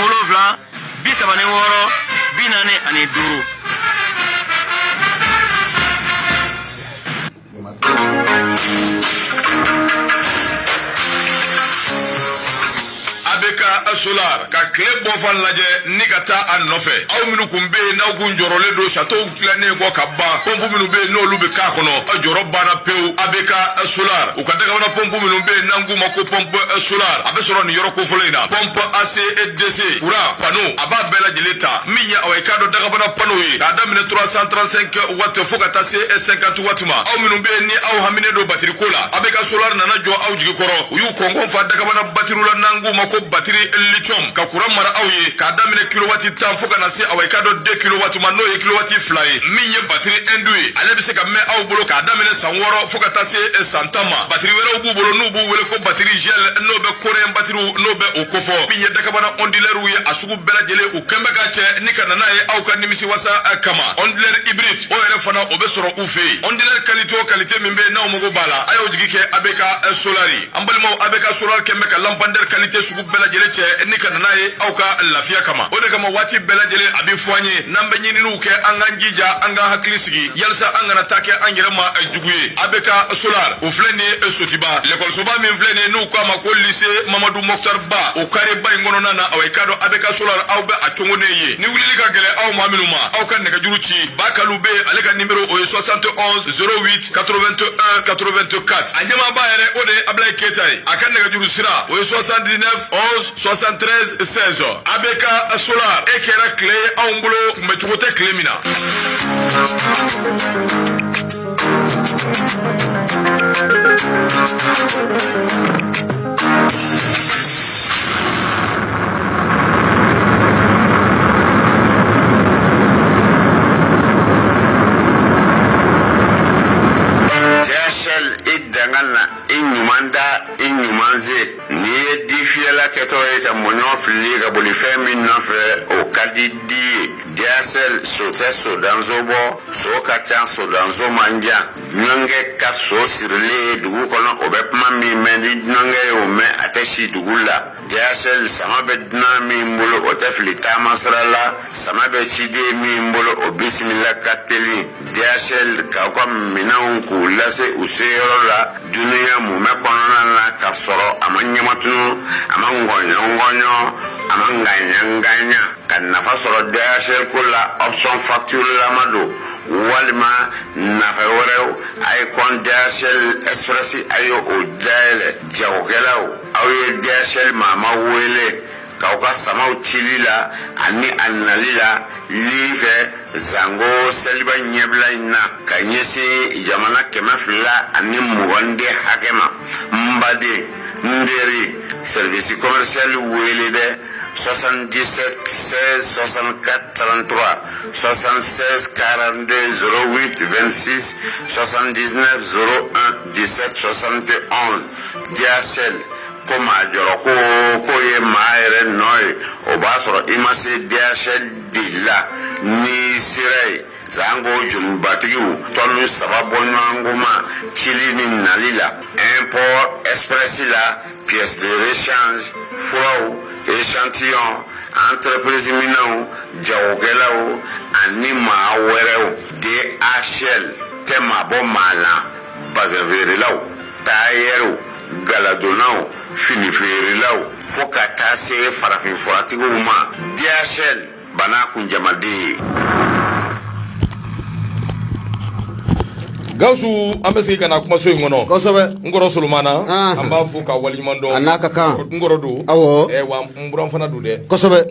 98 17 45 Abeka Solar ka kile bɔfan lajɛ ni ka taa a nɔfɛ aw minnu kun bɛ yen n'aw kun jɔrɔlen don château tilanen kɔ ka ban pompe minnu bɛ yen n'olu bɛ k'a kɔnɔ aw jɔrɔ banna pewu Abeka Solar u ka dagabana pompe minnu bɛ yen n'an k'u ma ko pompe Solar a bɛ sɔrɔ nin yɔrɔ kofɔlen in na pompe AC/DC courant panneau a b'a bɛɛ lajɛlen ta min ye aw ye k'a dɔn dagabana panneau ye k'a daminɛ 335 watt fo ka taa se 50 watt ma aw minnu bɛ yen ni aw haminen don batiri ko la Abeka Solar nana jɔ aw jigi kɔrɔ u y'u kɔnkɔn fa dagabana batiriw la n'an k'u ma ko batiri lithium ka kuran mara aw ye k'a daminɛ kilowati 10 fo ka na se aw ye k'a dɔn 2 kilowati ma n'o ye kilowati 2 ye min ye batiri indu ye ale bɛ se ka mɛn aw bolo k'a daminɛ san 6 fo ka taa se san 10 ma batiri wɛrɛw b'u bolo n'u b'u wele ko batiri gel n'o bɛ koren batiriw n'o bɛ o kofɔ min ye dagabana ondulɛriw ye a sugu bɛɛ lajɛlen u kɛn bɛ ka cɛ ni ka na n'a ye aw ka nimisi wasa kama ondulɛri hybride o yɛrɛ fana o bɛ sɔrɔ u fɛ yen ondulɛri qualité o qualité min bɛ n'aw mago b'a la a y'o jigi kɛ Abeka Solar ye an balimaw Abeka Solar kɛn bɛ ka lampadaire qualité sugu bɛɛ lajɛlen cɛ ni ka na n'a ye aw ka lafiya kama o de kama waati bɛɛ lajɛlen a bɛ fɔ an ye n'an bɛ ɲininiw kɛ an k'an jija an ka hakili sigi yalisa an kana taa kɛ an yɛrɛ ma jugu ye Abeka Solar o filɛ nin ye Sotiba l'écolesoba min filɛ nin ye n'u k'a ma ko lycée Mamadou Mokhtar Ba o carré ba in kɔnɔna na aw ye k'a dɔn Abeka Solar aw bɛ a cogo ne ye ni wulili ka gɛlɛn aw maa minnu ma aw ka nɛgɛjuru ci Bakalu bɛ ale ka numéro o ye 71 08 81 84 a ɲɛmaaba yɛrɛ o de ye Ablaye Keita ye a ka nɛgɛjuru sira o ye 79 11 73 16 Abeka Solar e kɛra tile ye anw bolo kunbɛcogo tɛ tile min na. DHL i dangan na i ɲuman da i ɲuman ze n'i ye di fiyɛla kɛtɔ ye ka mɔɲɔ fili ka boli fɛn min nɔfɛ o ka di di ye DHL so tɛ sodanso bɔ so ka ca sodanso man jan ɲɔngɛ ka so sirilen ye dugu kɔnɔ o bɛ kuma min mɛn ni ɲɔngɛ y'o mɛn a tɛ si dugu la DHL sama bɛ dunan min bolo o tɛ fili taama sira la sama bɛ ciden min bolo o bisimila ka teli DHL k'aw ka minɛnw k'u lase u seyɔrɔ la duniya mumɛ kɔnɔna na ka sɔrɔ a ma ɲamatunu a ma ngɔɲɔ a ma ŋaɲa ka nafa sɔrɔ DHL ko la option facture lama don walima nafa wɛrɛw a ye kɔn DHL express a ye o dayɛlɛ jagokɛlaw aw ye DHL maama wele k'aw ka samaw cili la ani a nali la li fɛ zango seliba ɲɛbila in na ka ɲɛsin jamana 220 de hakɛ ma n baden n deri service commercial wele dɛ 77 16 64 33 76 42 08 26 79 01 17 71 DHL comme a jɔrɔ ko ye maa yɛrɛ nɔ ye o b'a sɔrɔ i ma se DHL de la ni sera ye zango jumubatigiw tɔnu 3 bɔ ɲɔgɔnko ma cili ni nali la import express la pièce de rechange furaw échantillon entreprise minɛnw jagokɛlaw ani maa wɛrɛw DHL tɛ maa bɔ maa la bazɛn feerelaw taayɛriw galadonnaw fini feerelaw fo ka taa se farafin furatigiw ma DHL bana kunjamaden. Gawusu an bɛ sigi ka na kumaso in kɔnɔ kosɛbɛ n kɔrɔ Solomana an b'a fɔ ka waliɲuman dɔn a n'a ka kan n kɔrɔ don awɔ wa n buran fana don dɛ kosɛbɛ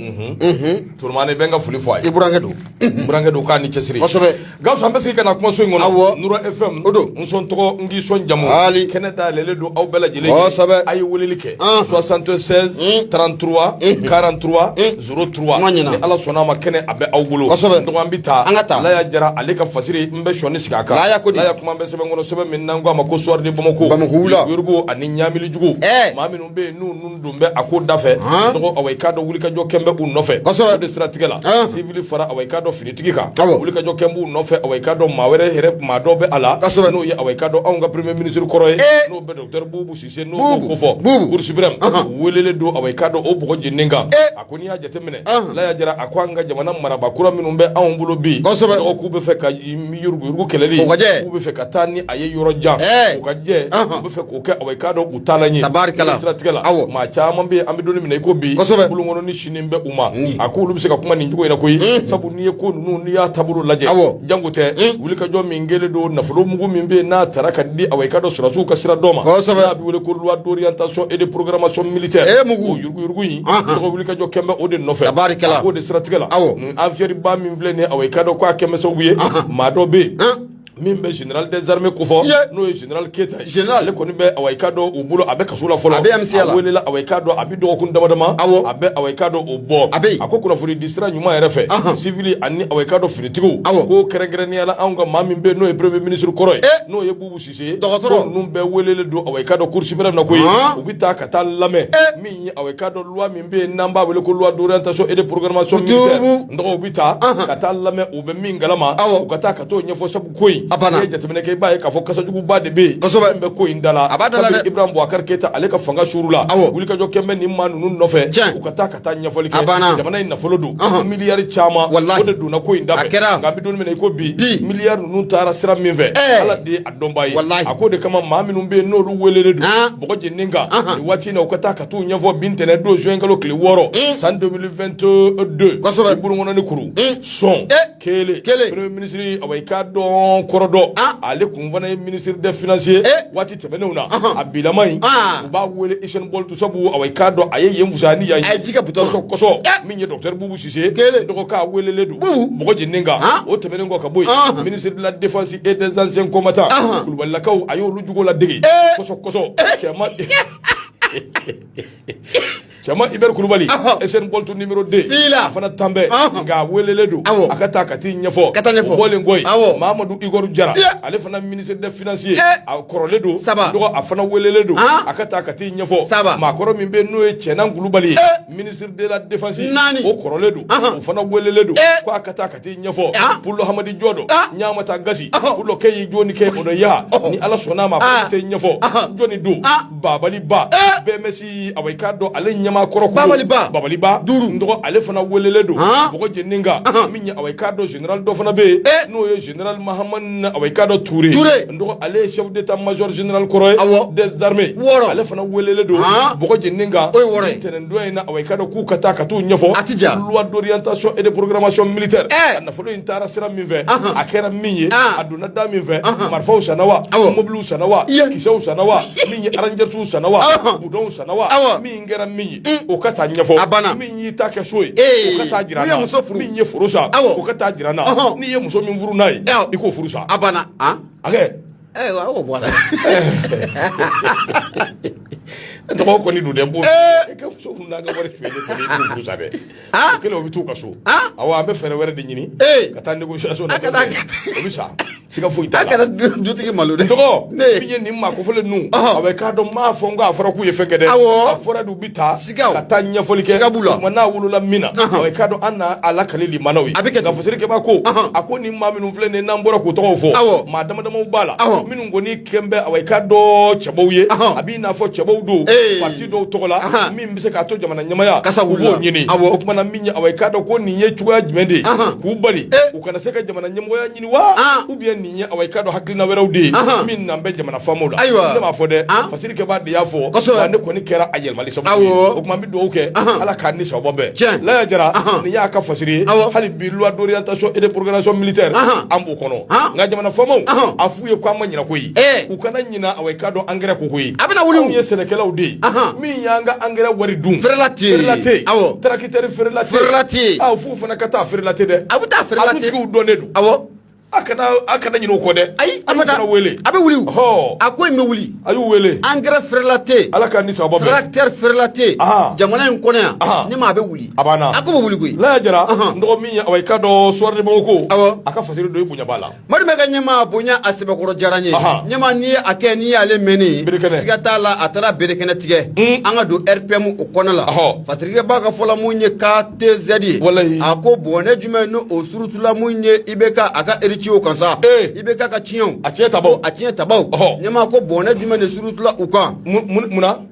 Solomana bɛ n ka foli fɔ a ye i burankɛ don n burankɛ don k'a ni cɛsiri kosɛbɛ Gawusu an bɛ sigi ka na kumaso in kɔnɔ awɔ Nura FM o don n sɔn tɔgɔ n k'i sɔn jamu kɛnɛ dayɛlɛlen don aw bɛɛ lajɛlen kosɛbɛ a ye weleli kɛ 76 33 43 03 ni Ala sɔnna a ma kɛnɛ a bɛ aw bolo kosɛbɛ donc an bɛ taa an ka taa Laya Jara ale ka fasiri n bɛ sɔnni sigi a kan Laya kuma bɛ sɛbɛn kɔnɔ sɛbɛn min n'an ko a ma ko soir de Bamako Yorugo ani ɲamili jugu maa minnu bɛ yen n'u don bɛ a ko da fɛ dɔgɔ awɔ i k'a dɔn wulikajɔ kɛn bɛ u nɔfɛ o de siratigɛ la civil fara awɔ i k'a dɔn finitigi kan wulikajɔ kɛn b'u nɔfɛ awɔ i k'a dɔn maa wɛrɛ yɛrɛ maa dɔ bɛ a la n'o ye awɔ i k'a dɔn anw ka premier ministre kɔrɔ ye n'o bɛ docteur Boubou Cissé n'o b'o ko fɔ Cour suprême welelen don awɔ i k'a dɔn o bɔgɔ jeninen kan a ko n'i y'a jateminɛ Laya Jara a ko an ka jamana marabakura minnu bɛ anw bolo bi dɔgɔ k'u bɛ fɛ ka yurugu kɛlɛli k'u bɛ fɛ ka taa ni a ye yɔrɔ jan u ka jɛ u bɛ fɛ k'o kɛ awɔ i k'a dɔn u taalan ye siratigɛ la maa caman bɛ yen an bɛ don min na i ko bi bulunkɔnɔ ni sini bɛ u ma a ko olu bɛ se ka kuma nin cogo in na koyi sabu n'i ye ko ninnu n'i y'a taabolo lajɛ jango tɛ wulikajɔ min kɛlen don nafolo mugu min bɛ yen n'a taara ka di awɔ i k'a dɔn sɔrɔsiw ka sira dɔ ma n'a bɛ wele ko loi d'orientation et de programmation militaire o yuruguyurugu in tɔgɔ wulikajɔ kɛn bɛ o de nɔfɛ a k'o de siratigɛ la affaire ba min filɛ nin ye awɔ i k'a dɔn k'a kɛn bɛ sababu ye maa dɔ bɛ yen min bɛ général des armées ko fɔ n'o ye général Keita ale kɔni bɛ awɔ i k'a dɔn u bolo a bɛ kaso la fɔlɔ a welela awɔ i k'a dɔn a bɛ dɔgɔkun dama dama a bɛ awɔ i k'a dɔn o bɔ a ko kunnafoni di sira ɲuman yɛrɛ fɛ civil ani awɔ i k'a dɔn finitigiw ko kɛrɛnkɛrɛnnenya la anw ka maa min bɛ yen n'o ye premier ministre kɔrɔ ye n'o ye Boubou Cissé dɔgɔtɔrɔ ninnu bɛɛ welelen don awɔ i k'a dɔn Cour suprême na koyi u bɛ taa ka taa lamɛn min ye awɔ i k'a dɔn loi min bɛ yen n'an b'a wele ko loi d'orientation et de programmation militaire n dɔgɔ u bɛ taa ka taa lamɛn u bɛ min galama u ka taa ka t'o ɲɛfɔ sabu ko in n'i ye jateminɛ kɛ i b'a ye k'a fɔ kasajuguba de bɛ yen min bɛ ko in da la kabini Ibrahim Boubacar Keita ale ka fanga suru la wulikajɔ kɛn bɛ nin maa ninnu nɔfɛ u ka taa ɲɛfɔli kɛ jamana in nafolo don miliyari caman o de donna ko in da fɛ nka an bɛ don min na i ko bi miliyari ninnu taara sira min fɛ Ala de ye a dɔnbaa ye a ko de kama maa minnu bɛ yen n'olu welelen don bɔgɔ jeninen kan nin waati in na u ka taa ka t'u ɲɛfɔ bi ntɛnɛn don juin kalo tile 6 san 2022 i Burunkɔnɔni kuru sɔn kelen premier ministre awɔ i k'a dɔn kɔrɔ dɔ ale kun fana ye ministre des finances waati tɛmɛnenw na a bilama in u b'a wele Hissène Boltou sabu awɔ i k'a dɔn a ye yen fusaya ni yan ye kɔsɔ min ye docteur Boubou Cissé dɔgɔ k'a welelen don bɔgɔ jeninen kan o tɛmɛnen kɔ ka bɔ yen ministre de la défense et des anciens combattants Kulubalilakaw a y'olu jogo ladege kɔsɔ Cɛma Ibɛri Kulubali Hissène Boltou numéro 2 a fana tanbɛ nka a welelen don a ka taa ka t'i ɲɛfɔ o bɔlen kɔ yen Mahamadou Igor Diarra ale fana ministre des finances a kɔrɔlen don dɔgɔ a fana welelen don a ka taa ka t'i ɲɛfɔ maakɔrɔ min bɛ n'o ye Cɛnan Kulubali ye ministre de la défense o kɔrɔlen don o fana welelen don ko a ka taa ka t'i ɲɛfɔ Pulo Hamadi Jɔdɔ Ɲamata Gasi Pulo kɛ y'i jɔni kɛ o dɔ ya ni Ala sɔnna a ma a tɛ ɲɛfɔ jɔni don Babali Ba BMS awɔ i k'a dɔn ale ɲɛmaa kɔrɔ Babali Ba ndɔgɔ ale fana welelen don bɔgɔ jeninen kan min ye awɔ i k'a dɔn général dɔ fana bɛ yen n'o ye général Mahamani awɔ i k'a dɔn Touré ndɔgɔ ale ye chef d'état major général kɔrɔ ye des armées ale fana welelen don bɔgɔ jeninen kan ntɛnɛn don in na awɔ i k'a dɔn k'u ka taa ka t'u ɲɛfɔ loi d'orientation et de programmation militaire a nafolo in taara sira min fɛ a kɛra min ye a donna da min fɛ marifaw sanna wa mobiliw sanna wa kisɛw sanna wa min ye arrangeurs sanna wa budɔnw sanna wa min kɛra min ye ye o ka taa ɲɛfɔ min y'i ta kɛ so ye o ka taa jira na min ye foro sa o ka taa jira na n'i ye muso min furu n'a ye i k'o furu sa a banna hakɛ o bɔra tɔgɔ kɔni don dɛ n b'o kɛ muso furu n'a ka wari tuyɛlen kɔni i k'o furu sa dɛ o kɛlen o bɛ t'u ka so awɔ an bɛ fɛɛrɛ wɛrɛ de ɲini ka taa négociation na o bɛ sa siga foyi t'a la a kɛra dutigi malo dɛ tɔgɔ min ye nin maa kofɔlen ninnu a bɛ k'a dɔn m'a fɔ n ko a fɔra k'u ye fɛn kɛ dɛ a fɔra de u bɛ taa ka taa ɲɛfɔli kɛ tuma n'a wolola min na a bɛ k'a dɔn an n'a lakale limanaw ye nka fosilikɛba ko a ko nin maa minnu filɛ nin ye n'an bɔra k'u tɔgɔw fɔ maa damadamaw b'a la minnu kɔni kɛn bɛ a bɛ k'a dɔn cɛbaw ye a b'i n'a fɔ cɛbaw don parti dɔw tɔgɔ la min bɛ se k'a to jamana ɲamaya u b'o ɲini o tumana min ye a bɛ k'a dɔn ko nin ye cogoya jumɛn de ye k'u bali u kana se ka jamana ɲɛmɔgɔya ɲini wa ou bien nin ye a bɛ k'a dɔn hakilina wɛrɛw de ye min n'an bɛ jamana faamaw la ne m'a fɔ dɛ fasilikɛba de y'a fɔ wa ne kɔni kɛra a yɛlɛmali sababu ye o tuma n bɛ dugawu kɛ ala k'a ni sababa bɛɛ Laya Jara nin y'a ka fasiri ye hali bi loi d'orientation et de programmation militaire an b'o kɔnɔ nka jamana faamaw a f'u ye k'an ma ɲinɛ koyi u kana ɲinɛ a bɛ k'a dɔn angɛrɛ ko koyi anw ye sɛnɛkɛlaw de ye min y'an ka angɛrɛ wari dun feerela tɛ yen tarakitɛri feerela tɛ yen f'u fana ka taa feerela tɛ dɛ a bɛ taa feerela tɛ a dutigiw dɔnnen don a kana ɲinɛ o kɔ dɛ ayi a bɛ wele a bɛ wuli a ko in bɛ wuli a y'u wele angɛrɛ feerela tɛ yen ala k'a ni sababa bɛɛ tracteur feerela tɛ yen jamana in kɔnɔ yan ni maa bɛ wuli a banna a ko bɛ wuli koyi Laya Jara n dɔgɔ min ye a k'a dɔn suwaridɛmɔgɔ ko a ka fasiri dɔ i bonya b'a la Moribo ka ɲɛmaa bonya a sɛbɛkɔrɔ diyara n ye ɲɛmaa n'i ye a kɛ n'i y'ale mɛnni siga t'a la a taara berekɛnɛ tigɛ an ka don RPM o kɔnɔ la fasirikɛba ka fɔla mun ye KTZ ye a ko bon ne jumɛn n'o surutula mun ye IBK a ka ciwo kan sa IBK ka tiɲɛw a tiɲɛ tabaw ɲɛmaa ko bon ne jumɛn de surutula u kan munna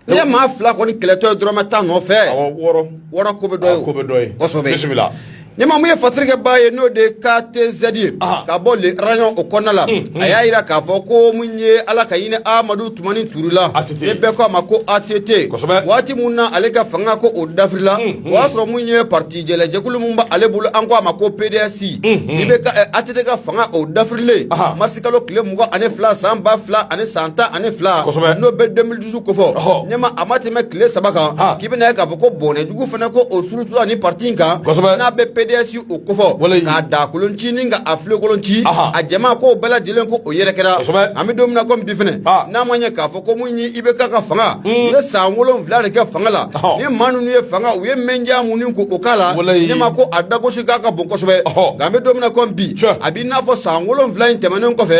ne maa fila kɔni kɛlɛtɔ ye dɔrɔmɛ 10 nɔfɛ wɔɔrɔ ko bɛ dɔ ye kosɛbɛ bisimila ɲɛmaa mun ye fasirikɛba ye n'o de ye KTZ ye ka bɔ le rayon o kɔnɔna la a y'a jira k'a fɔ ko mun ye ala ka ɲini Amadu Tumani Turula ne bɛɛ ko a ma ko ATT waati mun na ale ka fanga ko o dafirila o y'a sɔrɔ mun ye parti jɛlɛjɛkulu mun b'ale bolo an ko a ma ko PDS i bɛ ka ATT ka fanga o dafirilen marisi kalo tile 22 san 2012 n'o bɛ 2012 kofɔ ɲɛmaa a ma tɛmɛ tile 3 kan k'i bɛna ye k'a fɔ ko bɔnɛjugu fana ko o surutula ni parti in kan n'a bɛ PDS o kofɔ k'a da kolonci ni ka a file kolonci a jama ko bɛɛ lajɛlen ko o yɛrɛ kɛra an bɛ don min na komi bi fɛnɛ n'a ma ɲɛ k'a fɔ ko mun ye IBK ka fanga u ye san 7 de kɛ fanga la ni maa ninnu ye fanga u ye mɛndiya mun ko o k'a la ɲɛmaa ko a dagosi k'a ka bon kosɛbɛ nka an bɛ don min na komi bi a b'i n'a fɔ san 7 in tɛmɛnen kɔfɛ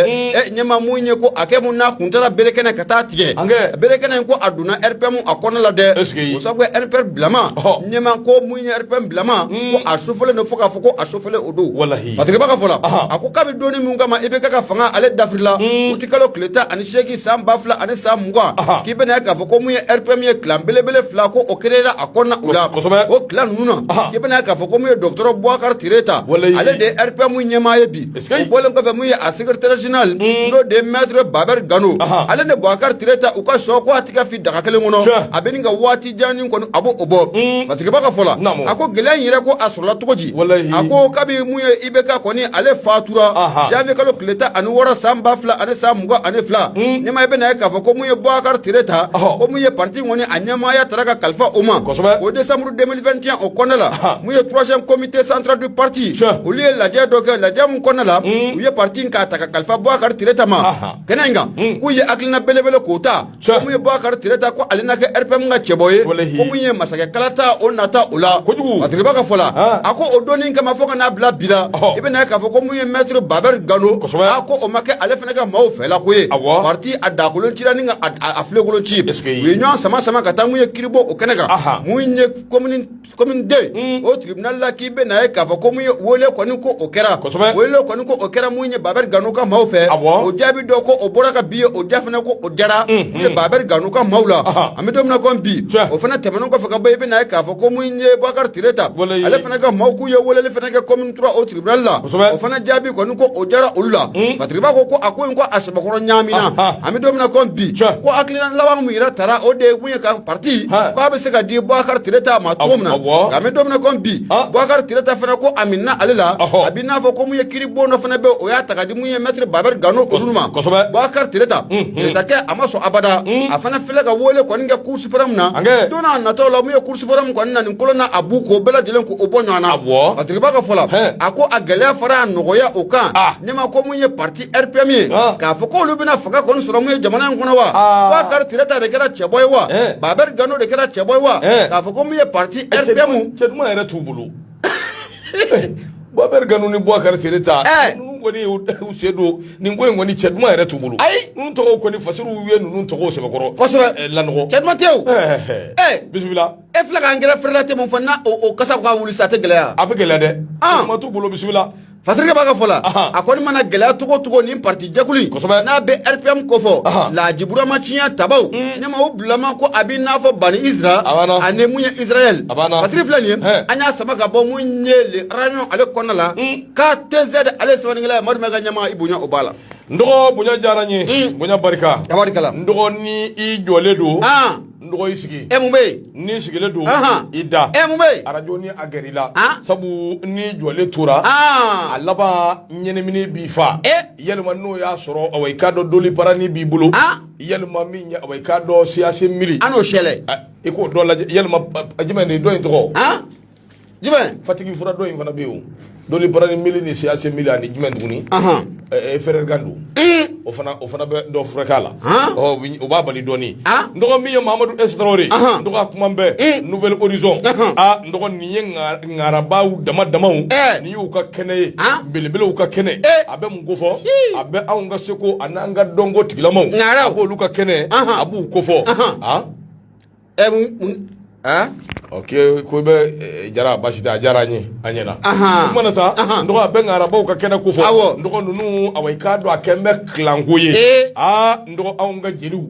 ɲɛmaa mun ye ko a kɛ mun n'a kun taara berekɛnɛ ka taa tigɛ berekɛnɛ in ko a donna RPM a kɔnɔ la dɛ o sabu RPM bilama ɲɛmaa ko mun ye RPM bilama ko a sufɔlen fo k'a fɔ ko a sofɛlen o don fatigaba ka fɔ la a ko k'a bɛ donni mun kama IBK ka fanga ale dafirila u ti kalo tile 18 san 2020 k'i bɛna ye k'a fɔ ko mun ye RPM ye clan belebele 2 ko o créera a kɔnɔna u la o clan ninnu na k'i bɛna ye k'a fɔ ko mun ye docteur Boubacar Tireta ale de ye RPM ɲɛmaa ye bi o bɔlen kɔfɛ mun ye a secrétaire général n'o de ye maître Baber Gano ale de Boubacar Tireta u ka sɔ ko a ti ka fi daga kelen kɔnɔ a bɛ nin ka waati janni kɔni a b'o bɔ fatigaba ka fɔ la a ko gɛlɛya in yɛrɛ ko a sɔrɔla cogo di a ko kabi mun ye IBK kɔni ale fatura janvier kalo tile 16 san 2022 ɲɛmaa i bɛna ye k'a fɔ ko mun ye Boubacar Tireta ko mun ye parti kɔni a ɲɛmaaya taara ka kalifa o ma o décembre 2021 o kɔnɔ la mun ye 3e comité central du parti olu ye lajɛ dɔ kɛ lajɛ mun kɔnɔ la u ye parti k'a ta ka kalifa Boubacar Tireta ma kɛnɛ in kan k'u ye hakilina belebele k'o ta ko mun ye Boubacar Tireta ko ale na kɛ RPM ka cɛbɔ ye ko mun ye masakɛ kalata o nata o la Fatigaba ka fɔ la a ko o donni kama fɔ ka n'a bila bi la i bɛna ye k'a fɔ ko mun ye maître Baber Gano a ko o ma kɛ ale fana ka maaw fɛla ko ye parti a dakolon cira ni a filekolon ci u ye ɲɔgɔn sama ka taa mun ye kiribɔ o kɛnɛ kan mun ye commune 2 o tribunal la k'i bɛna ye k'a fɔ ko mun ye wele kɔni ko o kɛra wele kɔni ko o kɛra mun ye Baber Gano ka maaw fɛ o jaabi dɔ ko o bɔra ka bi ye o jaa fana ko o jara mun ye Baber Gano ka maaw la an bɛ don min na ko bi o fana tɛmɛnen kɔfɛ ka bɔ i bɛna ye k'a fɔ ko mun ye Boubacar Tireta ale fana ka maaw k'u ye weleli fana kɛ commune 3 au tribunal la o fana jaabi kɔni ko o jara olu la Patriba ko a ko in ko a sɛbɛkɔrɔ ɲaamina an bɛ don min na ko bi ko hakilina laban min yɛrɛ tara o de ye mun ye ka parti ko a bɛ se ka di Boubacar Tireta ma cogo min na nka an bɛ don min na ko bi Boubacar Tireta fana ko a minɛna ale la a bɛ n'a fɔ ko mun ye kiiri bon dɔ fana bɛ o y'a ta ka di mun ye maître Babɛri Gano olu ma Boubacar Tireta kɛ a ma sɔn abada a fana filɛ ka wele kɔni kɛ cour suprême na don n'a nataw la mun ye cour suprême kɔni na nin kolon na a b'u k'o bɛɛ lajɛlen ko o bɔ ɲɔgɔn na Patriba ka fɔ la a ko a gɛlɛya fara a nɔgɔya o kan ne ma ko mun ye parti RPM ye k'a fɔ k'olu bɛna fanga kɔni sɔrɔ mun ye jamana in kɔnɔ wa Boubacar Tireta de kɛra cɛbɔ ye wa Babɛri Gano de kɛra cɛbɔ ye wa k'a fɔ ko mun ye parti RPM cɛ duman yɛrɛ t'u bolo Babɛri Gano ni Boubacar Tireta kɔni u se don nin ko in kɔni cɛ duman yɛrɛ t'u bolo ninnu tɔgɔw kɔni fasiriw ye ninnu tɔgɔw sɛbɛkɔrɔ kosɛbɛ lanɔgɔ cɛ duman tɛ o bisimila e filɛ k'an gɛrɛ frère tɛ mun fɔ na o kasa ka wuli sa a tɛ gɛlɛya a bɛ gɛlɛya dɛ kuma t'u bolo bisimila Fatirike b'a ka fɔ la a kɔni mana gɛlɛya cogo cogo nin parti jɛkulu n'a bɛ RPM ko fɔ Laji Burama Tiɲɛ Tabaw ɲɛma o bilama ko a bɛ n'a fɔ Bani Israël ani mun ye Israël Fatiri filɛ nin ye an y'a sama ka bɔ mun ye le réunion ale kɔnɔna la k'a TZ ale sɛbɛnnikɛla ye Madu Mɛga ɲɛma i bonya o b'a la n dɔgɔ bonya diyara n ye bonya barika tabarikala n dɔgɔ ni i jɔlen don n dɔgɔ i sigi mun bɛ yen ni sigilen don i da mun bɛ yen arajo ni a gɛrɛ i la sabu ni jɔlen tora a laban ɲɛnɛmini b'i fa yalima n'o y'a sɔrɔ awɔ i k'a dɔn doli barani b'i bolo yalima min ye awɔ i k'a dɔn siyaasi mili an n'o sɛlɛ i k'o dɔ lajɛ yalima jumɛn de dɔ in tɔgɔ jumɛn fatigi fura dɔ in fana bɛ yen o doli barani mili ni siyaasi mili ani jumɛn tuguni Frère Gandou o fana bɛ dɔ furakɛ la o b'a bali dɔɔni n dɔgɔ min ye Mamadou S Traoré n dɔgɔ a kuma bɛɛ Nouvelle Horizon n dɔgɔ nin ye ŋarabaw dama damaw nin y'u ka kɛnɛ ye belebelew ka kɛnɛ a bɛ mun ko fɔ a bɛ anw ka seko a n'an ka dɔnko tigilamaw a b'olu ka kɛnɛ a b'u ko fɔ ok ko bɛ jara basi tɛ a diyara an ye a ɲɛna o kumana sa n dɔgɔ a bɛ ŋarabaw ka kɛnɛ ko fɔ n dɔgɔ ninnu awɔ i k'a dɔn a kɛ n bɛ kilanko ye n dɔgɔ anw ka jeliw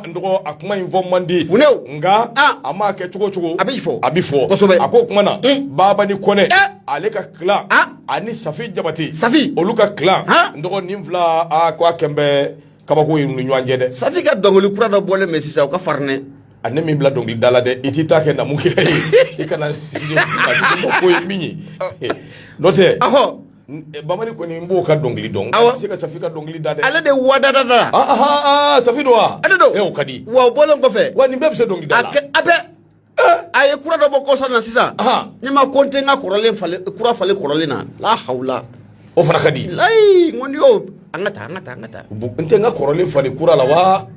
n dɔgɔ a kuma in fɔ man di nka a m'a kɛ cogo cogo a bɛ fɔ kosɛbɛ a ko o kumana Baba ni Kɔnɛ ale ka kilan ani Safi Jabate olu ka kilan n dɔgɔ nin fila ko a kɛ n bɛ kabako ye ni ɲɔgɔn cɛ dɛ Safi ka dɔnkili kura dɔ bɔlen mɛ sisan o ka farinɛ a ne min bila dɔnkili da la dɛ i t'i ta kɛ namu kira ye i kana ko ye min ye n'o tɛ Bamani kɔni n b'o ka dɔnkili dɔn a se ka Safi ka dɔnkili da dɛ ale de wadadada Safi don wa ale don o ka di wa o bɔlen kɔfɛ wa nin bɛɛ bɛ se dɔnkili da la a bɛ a ye kura dɔ bɔ kɔsɔn na sisan ne ma ko n tɛ n ka kɔrɔlen falen kura falen kɔrɔlen na la hawla o fana ka di layi n ko ni y'o an ka taa n tɛ n ka kɔrɔlen falen kura la wa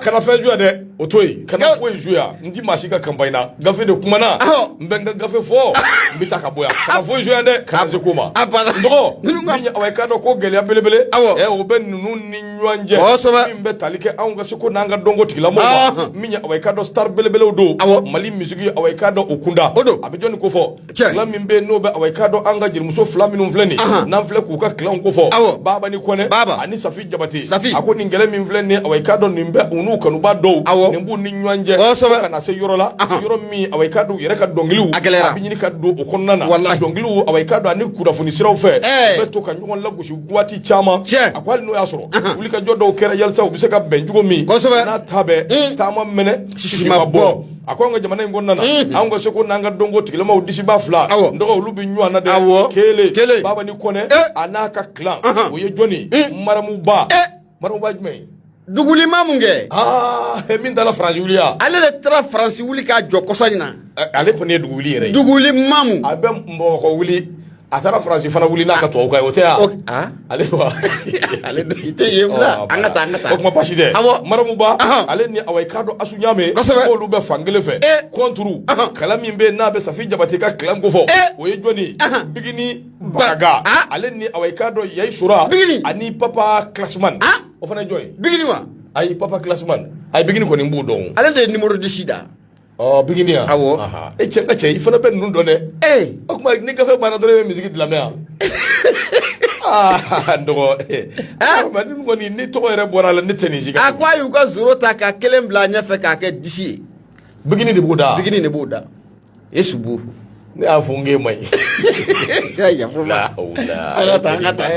kana fɛn juya dɛ o to yen kana foyi juya n ti maa si ka campagne na gafe de kumana n bɛ n ka gafe fɔ n bɛ taa ka bɔ yan kana foyi juya dɛ kana se ko ma n dɔgɔ min awɔ i k'a dɔn ko gɛlɛya belebele o bɛ ninnu ni ɲɔgɔn cɛ min bɛ tali kɛ anw ka seko n'an ka dɔnko tigilamɔgɔw ma min ye awɔ i k'a dɔn star belebelew don Mali misigi awɔ i k'a dɔn o kunda a bɛ jɔnni ko fɔ kilan min bɛ yen n'o bɛ awɔ i k'a dɔn an ka jelimuso fila minnu filɛ nin n'an filɛ k'u ka kilanw ko fɔ Baba ni Kɔnɛ ani Safi Jabate a ko nin kɛlɛ min filɛ nin awɔ i k'a dɔn nin bɛ u n'u kanuba dɔw nin b'u ni ɲɔgɔn cɛ ka na se yɔrɔ la yɔrɔ min awɔ i k'a dɔn u yɛrɛ ka dɔnkiliw a bɛ ɲini ka don o kɔnɔna na dɔnkiliw awɔ i k'a dɔn ani kunnafoni siraw fɛ u bɛ to ka ɲɔgɔn lagosi waati caman a ko hali n'o y'a sɔrɔ wulikajɔ dɔw kɛra yalisa u bɛ se ka bɛn cogo min n'a ta bɛɛ taama mɛnɛ sisi ma bɔ a ko an ka jamana in kɔnɔna na anw ka seko n'an ka dɔnko tigilamaw disiba fila n dɔgɔ olu bɛ ɲɔgɔn na dɛ kelen Baba ni Kɔnɛ a n'a ka kilan o ye jɔnni Maramuba jumɛn dugulima mun kɛ min taara Faransi wuli ya ale de taara Faransi wuli k'a jɔ kɔsɔn in na ale kɔni ye duguli yɛrɛ ye dugulima mun a bɛ mɔgɔ wuli a taara Faransi fana wuli n'a ka tubabu kan ye o tɛ yan ale wa ale i tɛ yen bila an ka taa o kuma basi tɛ Maramuba ale ni awɔ i k'a dɔn Asu Ɲame k'olu bɛ fan kelen fɛ kɔnturu kala min bɛ yen n'a bɛ Safi Jabate ka kilan ko fɔ o ye jɔnni Bigini Bagaga ale ni awɔ i k'a dɔn Yayi Sura ani Papa Klasman o fana ye jɔn ye Bigini wa ayi Papa Klasman ayi Bigini kɔni b'o dɔn ale de ye numéro 10 da Bigini ya awɔ e cɛ n ka cɛ i fana bɛ ninnu dɔn dɛ o tuma ni gafe banna dɔrɔn i bɛ misiki dilan mɛ yan n dɔgɔ nin kɔni ni tɔgɔ yɛrɛ bɔra la ne tɛ nin si a ko a y'u ka zoro ta ka kelen bila ɲɛfɛ k'a kɛ 10 ye Bigini de b'o da Bigini de b'o da e subu ne a funge mai ya fuma ala ta ngata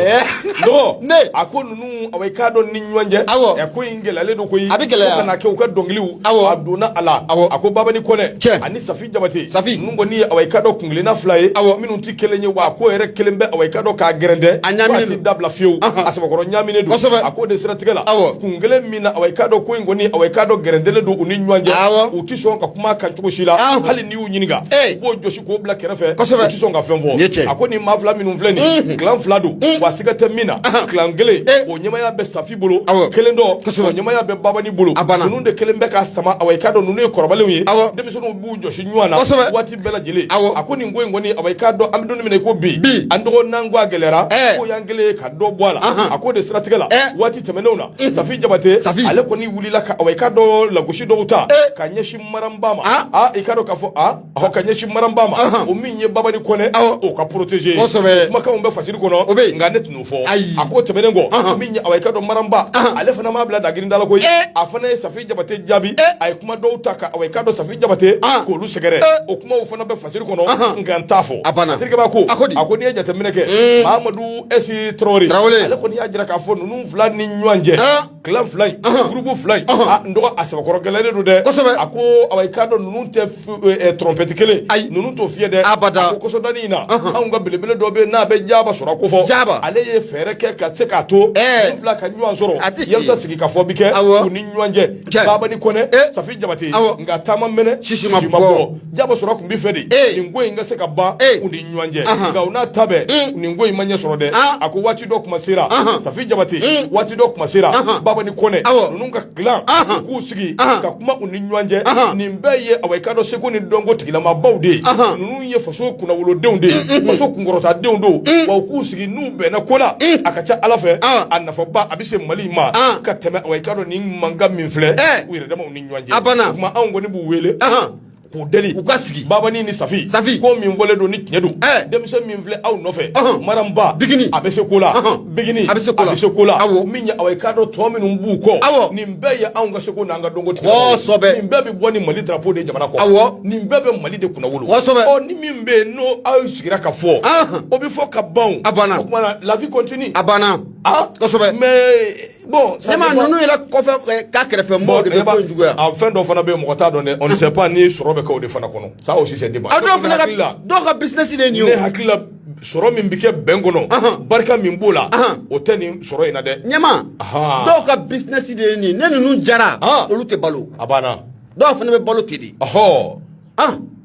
no ne akonu nu awai ka don nin nyanje e ko ingela le do ko yi abigela na ke o ka dongiliu aduna ala ako baba ni kone ani safi jabate nungo ni awai ka do kungile na fly minu ti kelenye wa ko ere kelembe awai ka do ka grende anyamini dabla fiu asaba ko nyamine do ako de sira tigala kungile mina awai ka do ko ingoni awai ka do grende le do uni nyanje o ti so ka kuma kan chuko shila hali ni unyiniga bo joshi ko bla kerefe o ti so ka fenfo ako ni mafla minu vleni clan flado wa sigata mina clan gele o nyama ya be safi bolo kelendo o nyama ya be baba ni bolo nunu de kelembe ka sama awai ka do nunu korobale wi de mi so no bu joshi nywana wati bela jele ako ni ngoni awai ka do amdo ni ko bi ando nango agelera ko yangele ka do bwala ako de strategala wati temenona safi jabate ale ko ni wulila ka awai ka do la gushi do uta ka nyeshi marambama ikado ka fo ho ka nyeshi marambama o minye baba ni kone o ka protéger maka umbe fasiri kono ngane tunu fo ako temenengo o minye awai ka do maramba ale fana ma bla dagirin dala koy afana safi jabate jabi ay kuma do uta ka awai ka do safi jabate ko lu segere o kuma o fana be fasiri kono nganta fo sirke ba ko akodi ya jata mineke Mamadou esi Traoré ale ko ni ajira ka fo nunu flan ni nyanje clan fly groupe fly ndo asaba ko galere do de ako awai kado nunu te trompette kele nunu to fie de ko so dani na an ga belebele do be na be jaba sura ko fo ale ye fere ke ka se ka to fla ka nyu ansoro yelsa sigi ka fo bike ni nyanje baba ni kone safi jabati nga tama mene shishima bo jaba sura ko bi fedi ni ngoi nga se ka ba uni nyanje nga una tabe ni ngoi manye soro de ako wati do kuma sira safi jabati wati do kuma sira baba ni kone nunu ka clan ku sigi ka kuma uni nyanje ni mbeye awai kado seko ni dongo tigila ma bawde nunu ye faso kuna wolo deunde faso kungorota deundo wa ku sigi nu be na kola akacha alafe anafo ba abise mali ma ka teme awai kado ni manga minfle wire dama uni nyanje kuma ango ni bu wele ko deli ko kasigi baba ni safi ko min vole do ni kiedu dem se min vle aw nofe maramba bigini abese kola bigini abese kola minya awai kado to min mbu ko ni mbeye aw nga seko na nga dongo ti ni mbebe boni mali drapeau de jamana ko ni mbebe mali de kuna wolo o ni mimbe no aw sigira ka fo o bi fo ka bon o kuma la vie continue ko sobe mais bon ça ma nonu ila ko fe ka krefe mo de ko njuga en fin do fana be mo ta don on ne sait pas ni sorobe ka o de fana kono ça aussi c'est débat do ka business de ni o ne hakila soro min bike bengono barka min bola o tani soro ina de nyama do ka business de ni ne nunu jara olu te balo abana do fana be balo kidi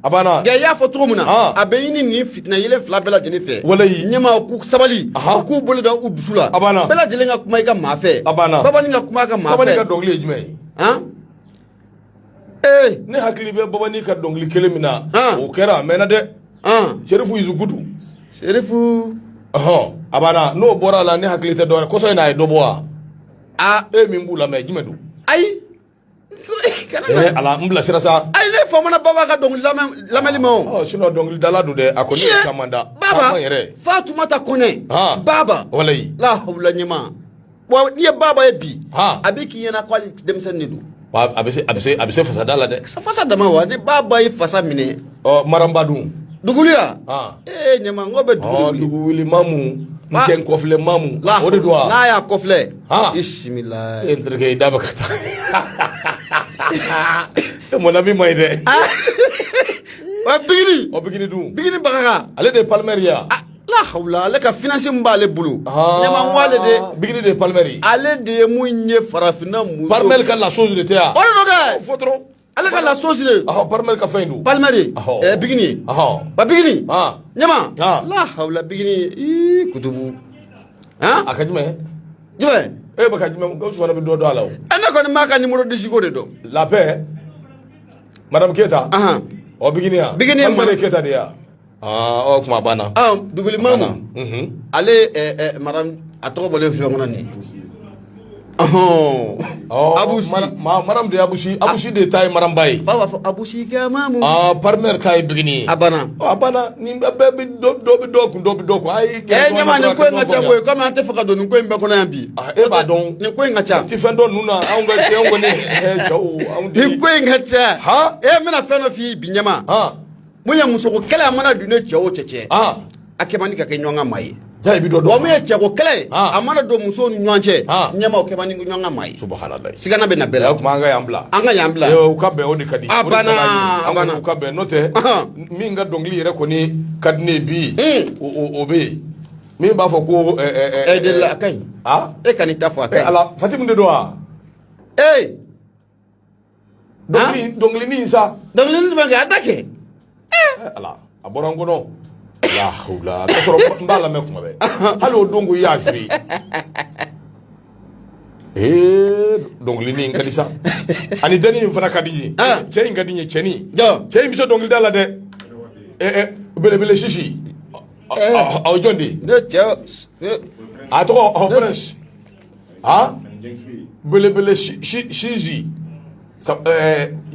abana ga ya fo tromuna abeyini ni fitna yele fla bela jeni fe nyama ku sabali ku bolo da ubsula bela jeli nga kuma ka mafe baba ni nga kuma ka mafe baba ni ka dongle jumai ne hakili be baba ni ka dongle kelemina o kera mena de sherifu izugudu sherifu abana no bora la ne hakili te do ko so ina do boa mi mbula me jimedu ai ala mbla sira sa ay le fo mana baba ka dongli lameli mo sino dongli dala do de akoni chamanda baba Fatoumata Kone baba walay la hawla nyima bo ni baba e bi abiki yana kwali dem sen nidu abise fasada la de fasada ma wa ni baba e fasa mine marambadu dugulia nyima ngobe duguli mamu nken kofle mamu o de doa la ya kofle bismillah entrege dabakata mon ami Maïde bigini du bigini bagaga ale de Palmeria la hawla le ka financer mbale bulu nyama wale de bigini de Palmeri ale de munye farafina mu Palmer ka la chose de tea on no ga fotro ale ka la chose de Palmer ka faindu Palmeri bigini ba bigini nyama la hawla bigini kutubu akajme jwe baka jime ko so na bi do ala o ena ko ni maka numéro de sigo de do la paix madame Keta o bigini madame Keta dia o kuma bana duguli mamu ale madame atobo le fi ngona ni abusi maram de abusi de tay maram bay baba abusi ga mamu parmer tay bigini abana ni bebe do ko ay nyama ni ko ngacha boy comme ante faka do ni ko mbe ko na bi ba don ni ko ngacha ti fendo nuna anga te ngo ni chaw ni ko ngacha mena feno fi bi nyama mun ye muso ko kɛlɛ mana dunne cɛ o cɛ a kɛ man di ka kɛ ɲɔgɔn ka maa ye ja bi dɔ wa mun ye cɛ ko kɛlɛ a mana don muso ni ɲɔgɔn cɛ ɲɛma o kɛ man di ɲɔgɔn ka maa ye subhanallah sigana bɛ na bɛɛ la kuma an ka yan bila u ka bɛn o de ka di a banna u ka bɛn n'o tɛ min ka dɔnkili yɛrɛ kɔni ka di ne bi o bɛ yen min b'a fɔ ko de la a ka ɲi e ka nin ta fɔ a ka ɲi ala Fatimu de don wa dɔnkilinin sa dɔnkilinin bɛ kɛ a da kɛ ala a bɔra n kɔnɔ la hawla ka sɔrɔ n b'a lamɛn kuma bɛɛ hali o don ko i y'a joué dɔnkilinin ka di sa ani deni in fana ka di ye cɛ in ka di ye cɛnin cɛ in bɛ se dɔnkilida la dɛ belebele sisi aw jɔn de ne cɛ a tɔgɔ Prince belebele sisi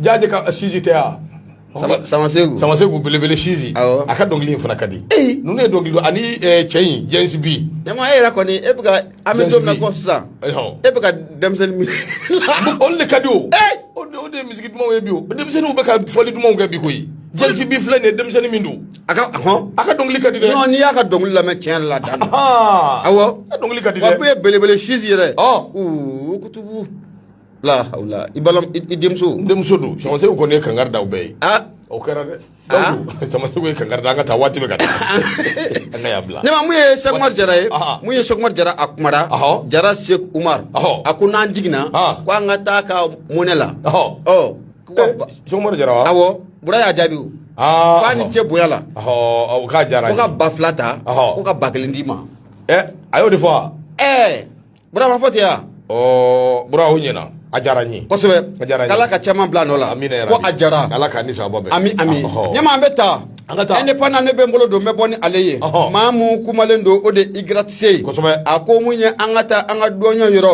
jaje ka sisi tɛ ya Samasegu belebele sisi a ka dɔnkili in fana ka di ninnu ye dɔnkili ani cɛ in James B ne ma e yɛrɛ kɔni e bɛ ka an bɛ don min na ko sisan e bɛ ka denmisɛnnin min olu de ka di o de ye misiki dumanw ye bi o denmisɛnninw bɛ ka fɔli dumanw kɛ bi koyi James B filɛ nin ye denmisɛnnin min don a ka dɔnkili ka di dɛ n'i y'a ka dɔnkili lamɛn tiɲɛ yɛrɛ la dan awɔ a dɔnkili ka di dɛ wa ye belebele sisi yɛrɛ kutubu la hawla i denmuso don Samasegu kɔni ye kankari da u bɛɛ ye o kɛra dɛ Samasegu ye kankari da an ka taa waati bɛ ka taa an ka y'a bila ne ma mun ye Cheikh Umar Jara ye mun ye Cheikh Umar Jara a kumara Jara Cheikh Umar a ko n'an jiginna ko an ka taa ka monɛ la Cheikh Umar Jara wa awɔ Bura y'a jaabi o k'a ni cɛ bonya la o k'a diyara ko ka ba 2 ta ko ka ba 1 d'i ma a y'o de fɔ wa Bura ma fɔ ten ya Bura o ɲɛna a diyara n ye kosɛbɛ k'Ala ka caman bila nɔ la ko a jara Ala ka ni sababa bɛn ami ɲɛma an bɛ taa indépendant ne bɛ n bolo don n bɛ bɔ ni ale ye maa mun kumalen don o de Igratise a ko mun ye an ka taa an ka dɔnɲɔ yɔrɔ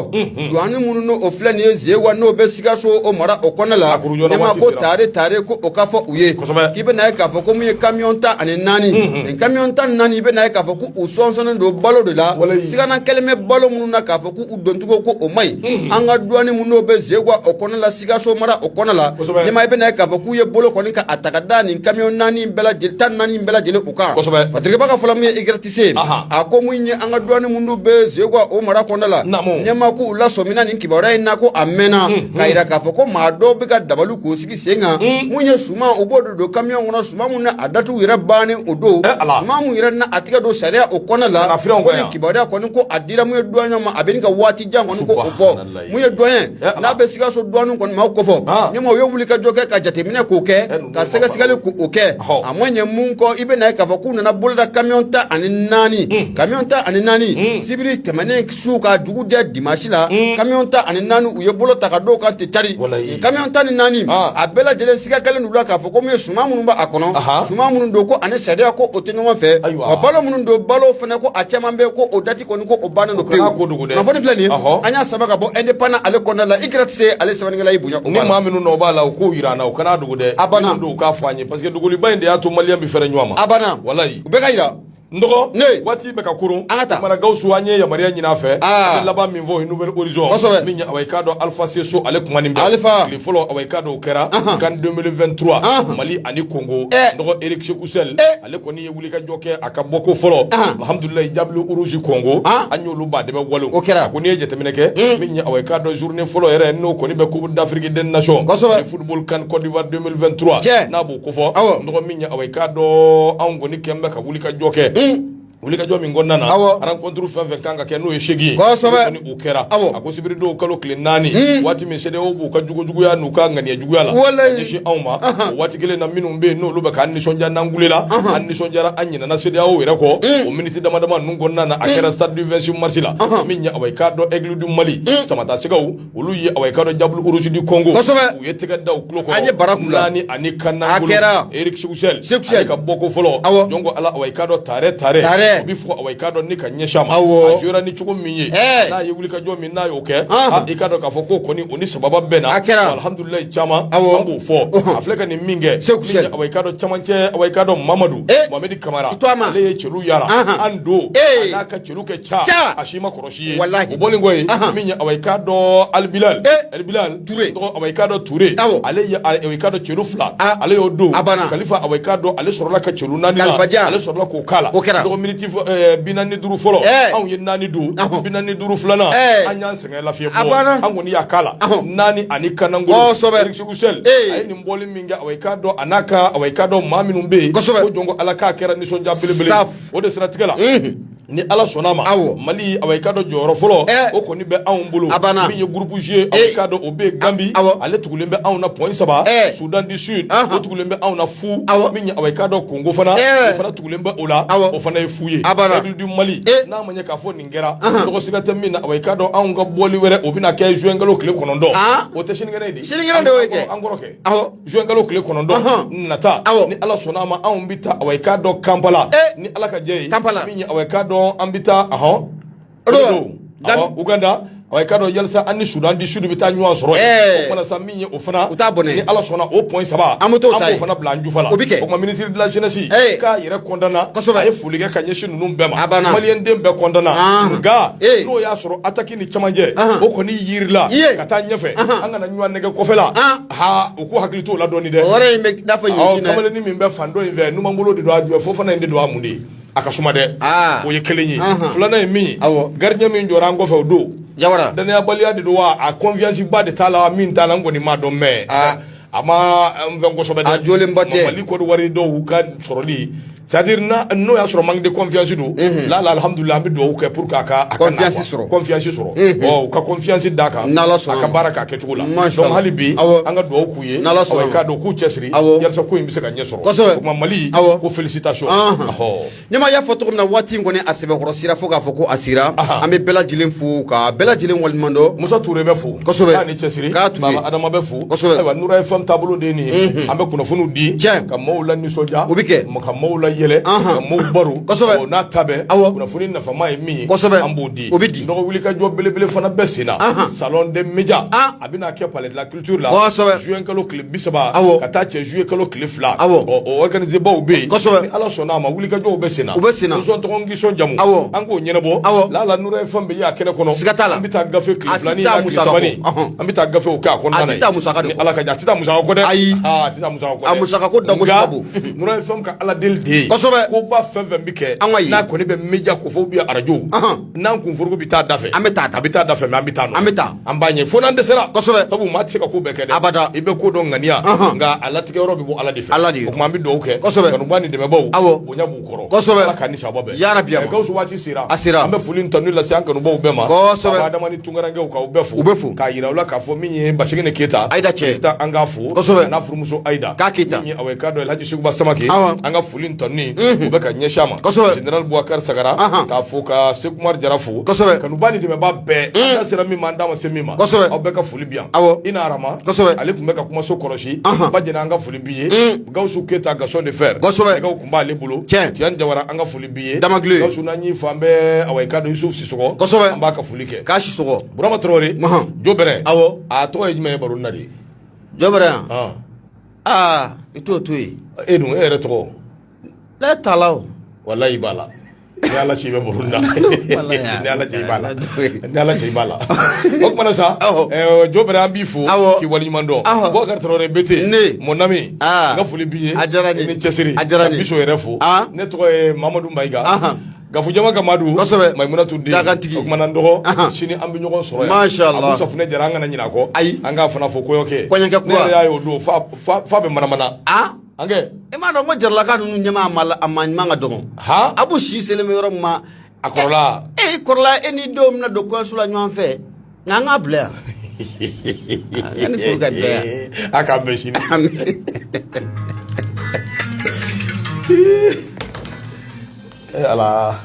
douane minnu n'o filɛ nin ye Zewa n'o bɛ Sikaso o mara o kɔnɔ la ɲɛma ko tare ko o ka fɔ u ye k'i bɛ na ye k'a fɔ ko mun ye camion 14 nin camion 14 i bɛ na ye k'a fɔ ko u sɔnsɔnnen don balo de la sigana kɛlen bɛ balo minnu na k'a fɔ ko u doncogo ko o man ɲi an ka douane minnu n'o bɛ Zewa o kɔnɔ la Sikaso mara o kɔnɔ la ɲɛma i bɛ na ye k'a fɔ k'u ye bolo kɔni ka a ta ka da nin camion 4 bɛɛ lajɛlen 14 bɛɛ lajɛlen u kan Fatirikeba ka fɔlɔ min ye Igratise a ko mun ye an ka douane minnu bɛ Zewa o mara kɔnɔ la ɲɛma k'u lasɔmina nin kibaruya in na ko a mɛnna k'a yira k'a fɔ ko maa dɔw bɛ ka dabali k'o sigi sen kan mun ye suman u b'o de don camion kɔnɔ suman mun na a datugu yɛrɛ bannen o don suman mun yɛrɛ na a tigɛ don sariya o kɔnɔ la ko nin kibaruya kɔni ko a dira mun ye douane ma a bɛ nin ka waati jan kɔni ko o bɔ mun ye douane n'a bɛ Sikaso douane kɔni maaw kɔfɔ ɲɛma u ye wulikajɔ kɛ ka jateminɛ k'o kɛ ka sɛgɛsɛgɛli k'o kɛ a ma ɲɛ mun kɔ i bɛ na ye k'a fɔ k'u nana boloda camion 14 camion 14 sibiri tɛmɛnen su ka dugu jɛ dimanche la camion 14 u ye bolo ta ka dɔw kan tɛ cari camion 14 a bɛɛ lajɛlen siga kɛlen d'u la k'a fɔ ko mun ye suman minnu b'a kɔnɔ suman minnu don ko ani sariya ko o tɛ ɲɔgɔn fɛ wa balo minnu don balo fana ko a caman bɛ ko o dati kɔni ko o bannen don pewu kunnafoni filɛ nin ye an y'a sɛbɛn ka bɔ indépendant ale kɔnɔna la Igratise ale sɛbɛnnikɛla y'i bonya o ni maa minnu nɔ b'a la u k'o yira an na u kana dogo dɛ a banna u k'a fɔ an ye parce que dogoliba in de y'a to maliyɛn bɛ fɛrɛ ɲɔgɔn ma a banna walayi u bɛɛ ka yira n dɔgɔ waati bɛ ka kurun an ka taa mana Gawusu an ye yamaruya ɲini a fɛ an bɛ laban min fɔ Nouvelle Horizon min ye awa i k'a dɔn Alpha Seso ale kuma nin bɛ tile fɔlɔ awa i k'a dɔn o kɛra CAN 2023 Mali ani Congo n dɔgɔ Eric Sékou Sall ale kɔni ye wulikajɔ kɛ a ka bɔko fɔlɔ alhamdulilayi Jabili Rouge Congo an y'olu baden walo o kɛra a ko n'i ye jateminɛ kɛ min ye awa i k'a dɔn journée fɔlɔ yɛrɛ n'o kɔni bɛ Coupe d'Afrique des Nations de football CAN Côte d'Ivoire 2023 n'a b'o kofɔ n dɔgɔ min ye awa i k'a dɔn anw kɔni kɛn bɛ ka wulikajɔ kɛ wulikajɔ min kɔnɔna na rencontre fɛn fɛn kan ka kɛ n'o ye 8 ye ni o kɛra a ko sibiridenw kalo tile 4 waati min CEDEAO b'u ka jugujuguya n'u ka ŋaniya juguya la ka ɲɛsin anw ma o waati kelen na minnu bɛ yen n'olu bɛ k'an nisɔndiya n'an kulela an nisɔndiyara an ɲinɛna CEDEAO yɛrɛ kɔ o miniti dama dama ninnu kɔnɔna na a kɛra stade du 26 mars la min ye awa i k'a dɔn Aigle du Mali Samata Sekaw olu ye awa i k'a dɔn Jabili Rouge du Congo u ye tɛgɛ da u tulo kɔrɔ 4 ani kan na Eric Sékou Sall ale ka bɔko fɔlɔ donc ala awa i k'a dɔn tare bi fo awai ka dɔn ni ka ɲɛsama a jouera ni cogo min ye n'a ye wuli ka jɔ min n'a y'o kɛ i ka dɔn k'a fɔ ko kɔni o ni sababa bɛnna alhamdulillah caman an b'o fɔ a filɛ ka nin min kɛ min ye awai ka dɔn camancɛ awai ka dɔn Mamadu Mohamed Kamara ale ye cɛlu yara an do a n'a ka cɛlu kɛ ca a si ma kɔrɔsi ye o bɔlen kɔ ye min ye awai ka dɔn Albilal Touré awai ka dɔn Touré ale ye awai ka dɔn cɛlu 2 ale y'o do Kalifa awai ka dɔn ale sɔrɔla ka cɛlu 4 ale sɔrɔla k'o k'a la dɔgɔ miniti 45 fɔlɔ anw ye 4 do 45 filanan an y'an sɛgɛn lafiya bɔ an kɔni y'a k'a la 4 ani Kanangolo Eric Segusel a ye nin bɔli min kɛ awai ka dɔn a n'a ka awai ka dɔn maa minnu bɛ yen ko jɔn ko Ala k'a kɛra nisɔndiya belebele o de siratigɛ la ni Ala sɔnna ma Mali awai ka dɔn jɔyɔrɔ fɔlɔ o kɔni bɛ anw bolo min ye groupe G awai ka dɔn o bɛ Gambi ale tugulen bɛ anw na point 3 Soudan du Sud o tugulen bɛ anw na fu min ye awai ka dɔn Congo fana o fana tugulen bɛ o la o fana ye fu ye Aigle du Mali n'a ma ɲɛ k'a fɔ nin kɛra tɔgɔ siga tɛ min na awai ka dɔn anw ka bɔli wɛrɛ o bɛna kɛ juin kalo tile 9 o tɛ sinikɛnɛ ye de sinikɛnɛ de y'o kɛ an kɔrɔ kɛ juin kalo tile 9 nata ni Ala sɔnna ma anw bɛ taa awai ka dɔn Kampala ni Ala ka jɛ ye min ye awai ka dɔn an bɛ taa Uganda awai ka dɔn yalisa an ni Soudan du Sud bɛ taa ɲɔgɔn sɔrɔ o kumana sa min ye o fana ni Ala sɔnna o point 3 an b'o fana bila an jufa la o kuma ministre de la jeunesse k'a yɛrɛ condamna a ye foli kɛ ka ɲɛsin ninnu bɛɛ ma maliyɛn den bɛɛ condamna nka n'o y'a sɔrɔ attaque ni camancɛ o kɔni yirila ka taa ɲɛfɛ an kana ɲɔgɔn nɛgɛ kɔfɛla u k'u hakili t'o la dɔɔni dɛ kamalennin min bɛ fan dɔ in fɛ numanbolo de don a jumɛn fo fana in de don a mun de ye a ka suma dɛ o ye kelen ye filanan ye min gardien min jɔra an kɔfɛ o don danayabaliya de don wa a confiance ba de t'a la min t'a la n kɔni m'a dɔn mɛ a ma n fɛn kosɛbɛ dɛ a jolenba tɛ Mali kɔni wari dɔw ka sɔrɔli c'est-à-dire n'o y'a sɔrɔ manque de confiance don là alhamdulillah an bɛ dugawu kɛ pour que a ka confiance sɔrɔ u ka confiance d'a kan a ka baara k'a kɛcogo la donc hali bi an ka dugawu k'u ye awai ka dɔn k'u cɛsiri yalasa ko in bɛ se ka ɲɛ sɔrɔ o kuma Mali ko félicitations ne ma y'a fɔ cogo min na waati in kɔni a sɛbɛkɔrɔsira fo k'a fɔ ko a sera an bɛ bɛɛ lajɛlen fo ka bɛɛ lajɛlen waliɲuman dɔn Musa Touré bɛ fo k'a ni cɛsiri Mama Adama bɛ fo ayiwa Nura FM taabolo de ye nin ye an bɛ kunnafoniw di ka maaw la nisɔndiya ka maaw la yɛlɛ ka maaw baro n'a ta bɛɛ kunnafoni nafama ye min ye an b'o di nɔgɔ wuli ka jɔ belebele fana bɛɛ sen na salon des médias a bɛna kɛ palais de la culture la juin kalo tile 30 ka taa cɛ juillet kalo tile 2 o organiser baw bɛ yen ni Ala sɔnna a ma wuli ka jɔw bɛ sen na nisɔn tɔgɔ nisɔn jamu an k'o ɲɛnabɔ la Nura FM bɛ ye a kɛnɛ kɔnɔ an bɛ taa gafe tile 2 ni tile 3 an bɛ taa gafew kɛ a kɔnɔna na ni Ala ka jɛ a tɛ taa musaka kɔ dɛ a tɛ taa musaka kɔ dɛ a musaka ko dabɔ sababu Nura FM ka Ala deli de ye ko ba fɛn fɛn bɛ kɛ n'a kɔni bɛ média ko fɔ bi radio n'an kun forogo bɛ taa da fɛ a bɛ taa da fɛ mais an bɛ taa an b'a ɲɛ fo n'an dɛsɛra sabu maa tɛ se ka ko bɛɛ kɛ dɛ abada i bɛ ko dɔn ŋaniya nka a latigɛ yɔrɔ bɛ bɔ Ala de fɛ o tuma an bɛ dugawu kɛ kanuba ni dɛmɛbaw bonya b'u kɔrɔ Ala ka ni sababa bɛɛ yarabi Gawusu waati sera an bɛ foli tanu lase an kanubaw bɛɛ ma Adama ni Tunkarankew k'aw bɛɛ fo k'a yira u la k'a fɔ min ye Basigi ni Keyita Ayida cɛ an k'a fo n'a furumuso Ayida min ye awai ka dɔn Elhaji Seguba Samake an ka foli tanu u bɛ ka ɲɛsin a ma Général Boubacar Sagara k'a fo ka Sekumar Jara fo kanuba ni dɛmɛba bɛɛ an da sera min ma an da ma se min ma aw bɛɛ ka foli bi yan Ina Arama ale tun bɛ ka kumaso kɔlɔsi ba jɛna an ka foli b'i ye Gawusu Keyita Gaston de Fer nɛgɛw tun b'ale bolo Tiɲɛ Jawara an ka foli b'i ye Gawusu n'an y'i fɔ an bɛ awai ka dɔn Yusuf Sisɔgɔ an b'a ka foli kɛ k'a Sisɔgɔ Burama Traoré Jobɛrɛ a tɔgɔ ye jumɛn ye baro na de Jobɛrɛ yan i t'o to yen e dun e yɛrɛ tɔgɔ ne t'a la o walayi i b'a la ni Ala ci bɛ baro na ni Ala ci i b'a la ni Ala ci i b'a la o kumana sa Jobɛrɛ an b'i fo k'i waliɲuman dɔn Boubacar Traoré BT mon ami n ka foli b'i ye i ni cɛsiri ka Biso yɛrɛ fo ne tɔgɔ ye Mamadu Mayiga Gafujama Kamadu Maimunatu Den o kumana n dɔgɔ sini an bɛ ɲɔgɔn sɔrɔ yan Abu Safunɛ Jara an kana ɲinɛ a kɔ an k'a fana fo kɔɲɔkɛ ne yɛrɛ y'a ye o don fa bɛ manamana an kɛ e m'a dɔn ko jaralaka ninnu ɲɛma a ma ɲuman ka dɔgɔ Abu si selen bɛ yɔrɔ min ma a kɔrɔla kɔrɔla e ni denw bɛna don kɔɲɔso la ɲɔgɔn fɛ nka an k'a bila yan ne furu ka bɛɛ yan a k'a bɛn sini Ala